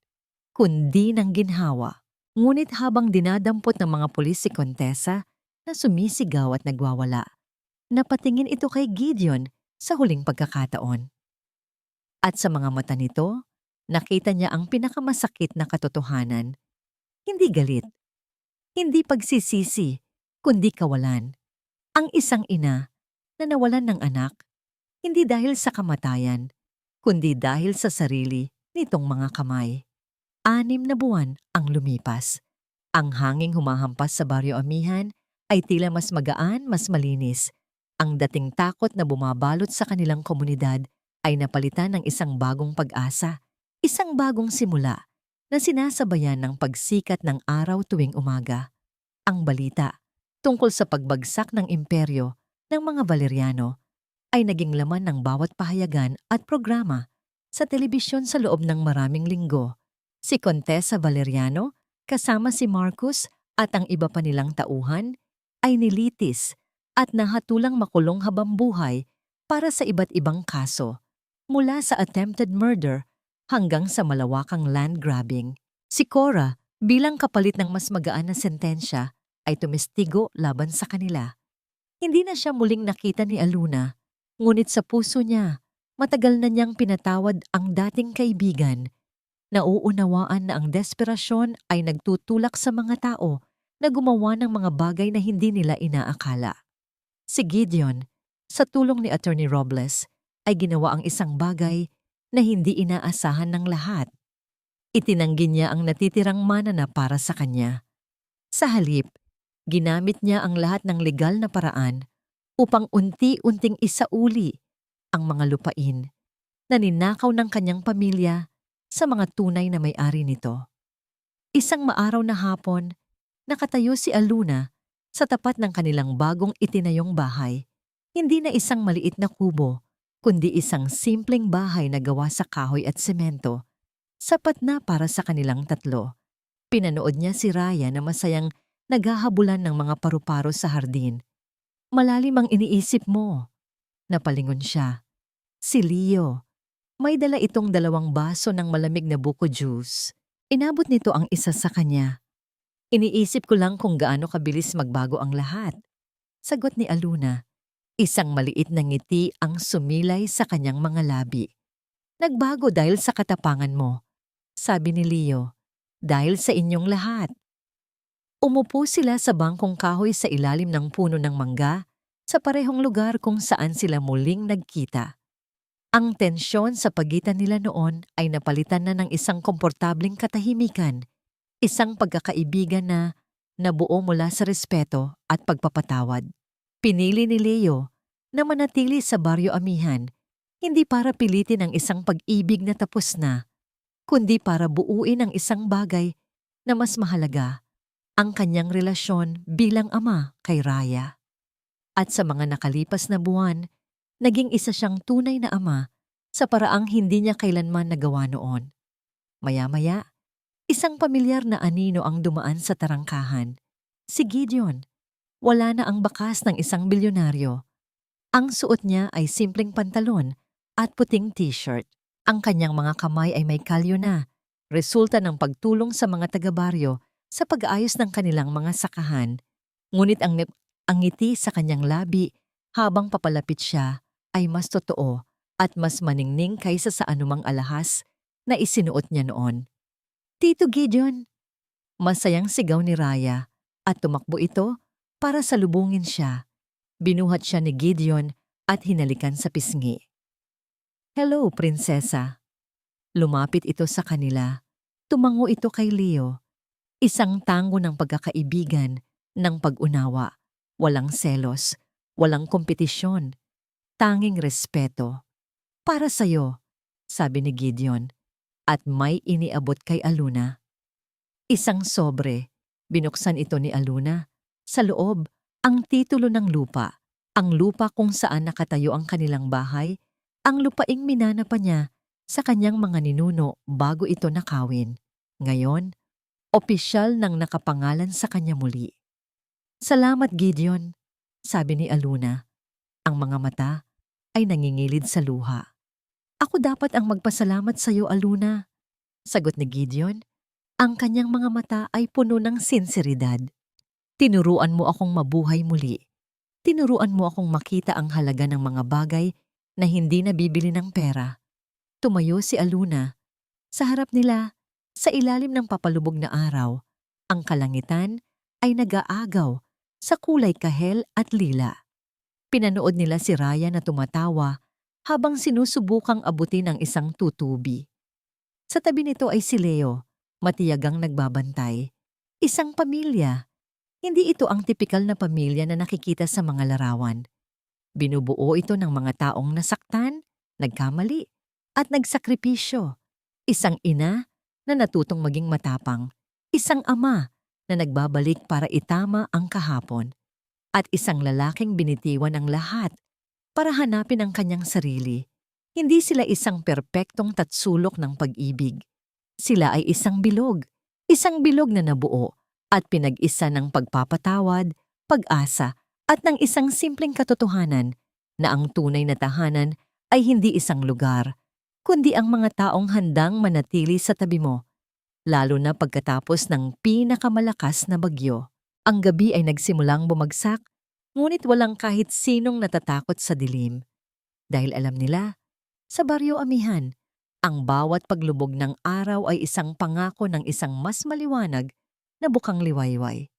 kundi ng ginhawa. Ngunit habang dinadampot ng mga pulis si Contessa na sumisigaw at nagwawala, napatingin ito kay Gideon sa huling pagkakataon. At sa mga mata nito, nakita niya ang pinakamasakit na katotohanan. Hindi galit, hindi pagsisisi, kundi kawalan. Ang isang ina na nawalan ng anak, hindi dahil sa kamatayan, kundi dahil sa sarili nitong mga kamay. 6 na buwan ang lumipas. Ang hanging humahampas sa Baryo Amihan ay tila mas magaan, mas malinis. Ang dating takot na bumabalot sa kanilang komunidad ay napalitan ng isang bagong pag-asa, isang bagong simula na sinasabayan ng pagsikat ng araw tuwing umaga. Ang balita tungkol sa pagbagsak ng imperyo ng mga Valeriano ay naging laman ng bawat pahayagan at programa sa telebisyon sa loob ng maraming linggo. Si Contessa Valeriano, kasama si Marcus at ang iba pa nilang tauhan, ay nilitis at nahatulang makulong habambuhay para sa iba't ibang kaso, mula sa attempted murder hanggang sa malawakang land grabbing. Si Cora, bilang kapalit ng mas magaan na sentensya, ay tumestigo laban sa kanila. Hindi na siya muling nakita ni Aluna, ngunit sa puso niya, matagal na niyang pinatawad ang dating kaibigan. Nauunawaan na ang desperasyon ay nagtutulak sa mga tao na gumawa ng mga bagay na hindi nila inaakala. Si Gideon, sa tulong ni Attorney Robles, ay ginawa ang isang bagay na hindi inaasahan ng lahat. Itinanggi niya ang natitirang mana na para sa kanya. Sa halip, ginamit niya ang lahat ng legal na paraan upang unti-unting isauli ang mga lupain na ninakaw ng kanyang pamilya sa mga tunay na may-ari nito. Isang maaraw na hapon, nakatayo si Aluna sa tapat ng kanilang bagong itinayong bahay. Hindi na isang maliit na kubo, kundi isang simpleng bahay na gawa sa kahoy at semento. Sapat na para sa kanilang tatlo. Pinanood niya si Raya na masayang naghahabulan ng mga paru-paro sa hardin. Malalim ang iniisip mo. Napalingon siya. Si Leo. May dala itong 2 baso ng malamig na buko juice. Inabot nito ang isa sa kanya. Iniisip ko lang kung gaano kabilis magbago ang lahat. Sagot ni Aluna. Isang maliit na ngiti ang sumilay sa kanyang mga labi. Nagbago dahil sa katapangan mo. Sabi ni Leo. Dahil sa inyong lahat. Umupo sila sa bangkong kahoy sa ilalim ng puno ng mangga sa parehong lugar kung saan sila muling nagkita. Ang tensyon sa pagitan nila noon ay napalitan na ng isang komportabling katahimikan, isang pagkakaibigan na nabuo mula sa respeto at pagpapatawad. Pinili ni Leo na manatili sa Baryo Amihan, hindi para pilitin ang isang pag-ibig na tapos na, kundi para buuin ang isang bagay na mas mahalaga, ang kanyang relasyon bilang ama kay Raya. At sa mga nakalipas na buwan, naging isa siyang tunay na ama sa paraang hindi niya kailanman nagawa noon. Maya-maya, isang pamilyar na anino ang dumaan sa tarangkahan. Si Gideon. Wala na ang bakas ng isang bilyonaryo. Ang suot niya ay simpleng pantalon at puting t-shirt. Ang kanyang mga kamay ay may kalyo na, resulta ng pagtulong sa mga taga-baryo sa pag-aayos ng kanilang mga sakahan. Ngunit ang ngiti sa kanyang labi habang papalapit siya ay mas totoo at mas maningning kaysa sa anumang alahas na isinuot niya noon. Tito Gideon! Masayang sigaw ni Raya at tumakbo ito para salubungin siya. Binuhat siya ni Gideon at hinalikan sa pisngi. Hello, prinsesa. Lumapit ito sa kanila. Tumango ito kay Leo. Isang tango ng pagkakaibigan, ng pag-unawa. Walang selos, walang kompetisyon. Tanging respeto. Para sa'yo, sabi ni Gideon, at may iniabot kay Aluna. Isang sobre, binuksan ito ni Aluna. Sa loob, ang titulo ng lupa, ang lupa kung saan nakatayo ang kanilang bahay, ang lupaing minana pa niya sa kanyang mga ninuno bago ito nakawin. Ngayon, opisyal nang nakapangalan sa kanya muli. Salamat, Gideon, sabi ni Aluna. Ang mga mata ay nangingilid sa luha. Ako dapat ang magpasalamat sa iyo, Aluna. Sagot ni Gideon. Ang kanyang mga mata ay puno ng sinseridad. Tinuruan mo akong mabuhay muli. Tinuruan mo akong makita ang halaga ng mga bagay na hindi nabibili ng pera. Tumayo si Aluna. Sa harap nila, sa ilalim ng papalubog na araw, ang kalangitan ay nag-aagaw sa kulay kahel at lila. Pinanood nila si Raya na tumatawa habang sinusubukang abutin ang isang tutubi. Sa tabi nito ay si Leo, matiyagang nagbabantay. Isang pamilya. Hindi ito ang tipikal na pamilya na nakikita sa mga larawan. Binubuo ito ng mga taong nasaktan, nagkamali, at nagsakripisyo. Isang ina na natutong maging matapang. Isang ama na nagbabalik para itama ang kahapon. At isang lalaking binitiwan ang lahat para hanapin ang kanyang sarili. Hindi sila isang perpektong tatsulok ng pag-ibig. Sila ay isang bilog na nabuo at pinag-isa ng pagpapatawad, pag-asa at ng isang simpleng katotohanan na ang tunay na tahanan ay hindi isang lugar, kundi ang mga taong handang manatili sa tabi mo, lalo na pagkatapos ng pinakamalakas na bagyo. Ang gabi ay nagsimulang bumagsak, ngunit walang kahit sinong natatakot sa dilim. Dahil alam nila, sa Baryo Amihan, ang bawat paglubog ng araw ay isang pangako ng isang mas maliwanag na bukang liwayway.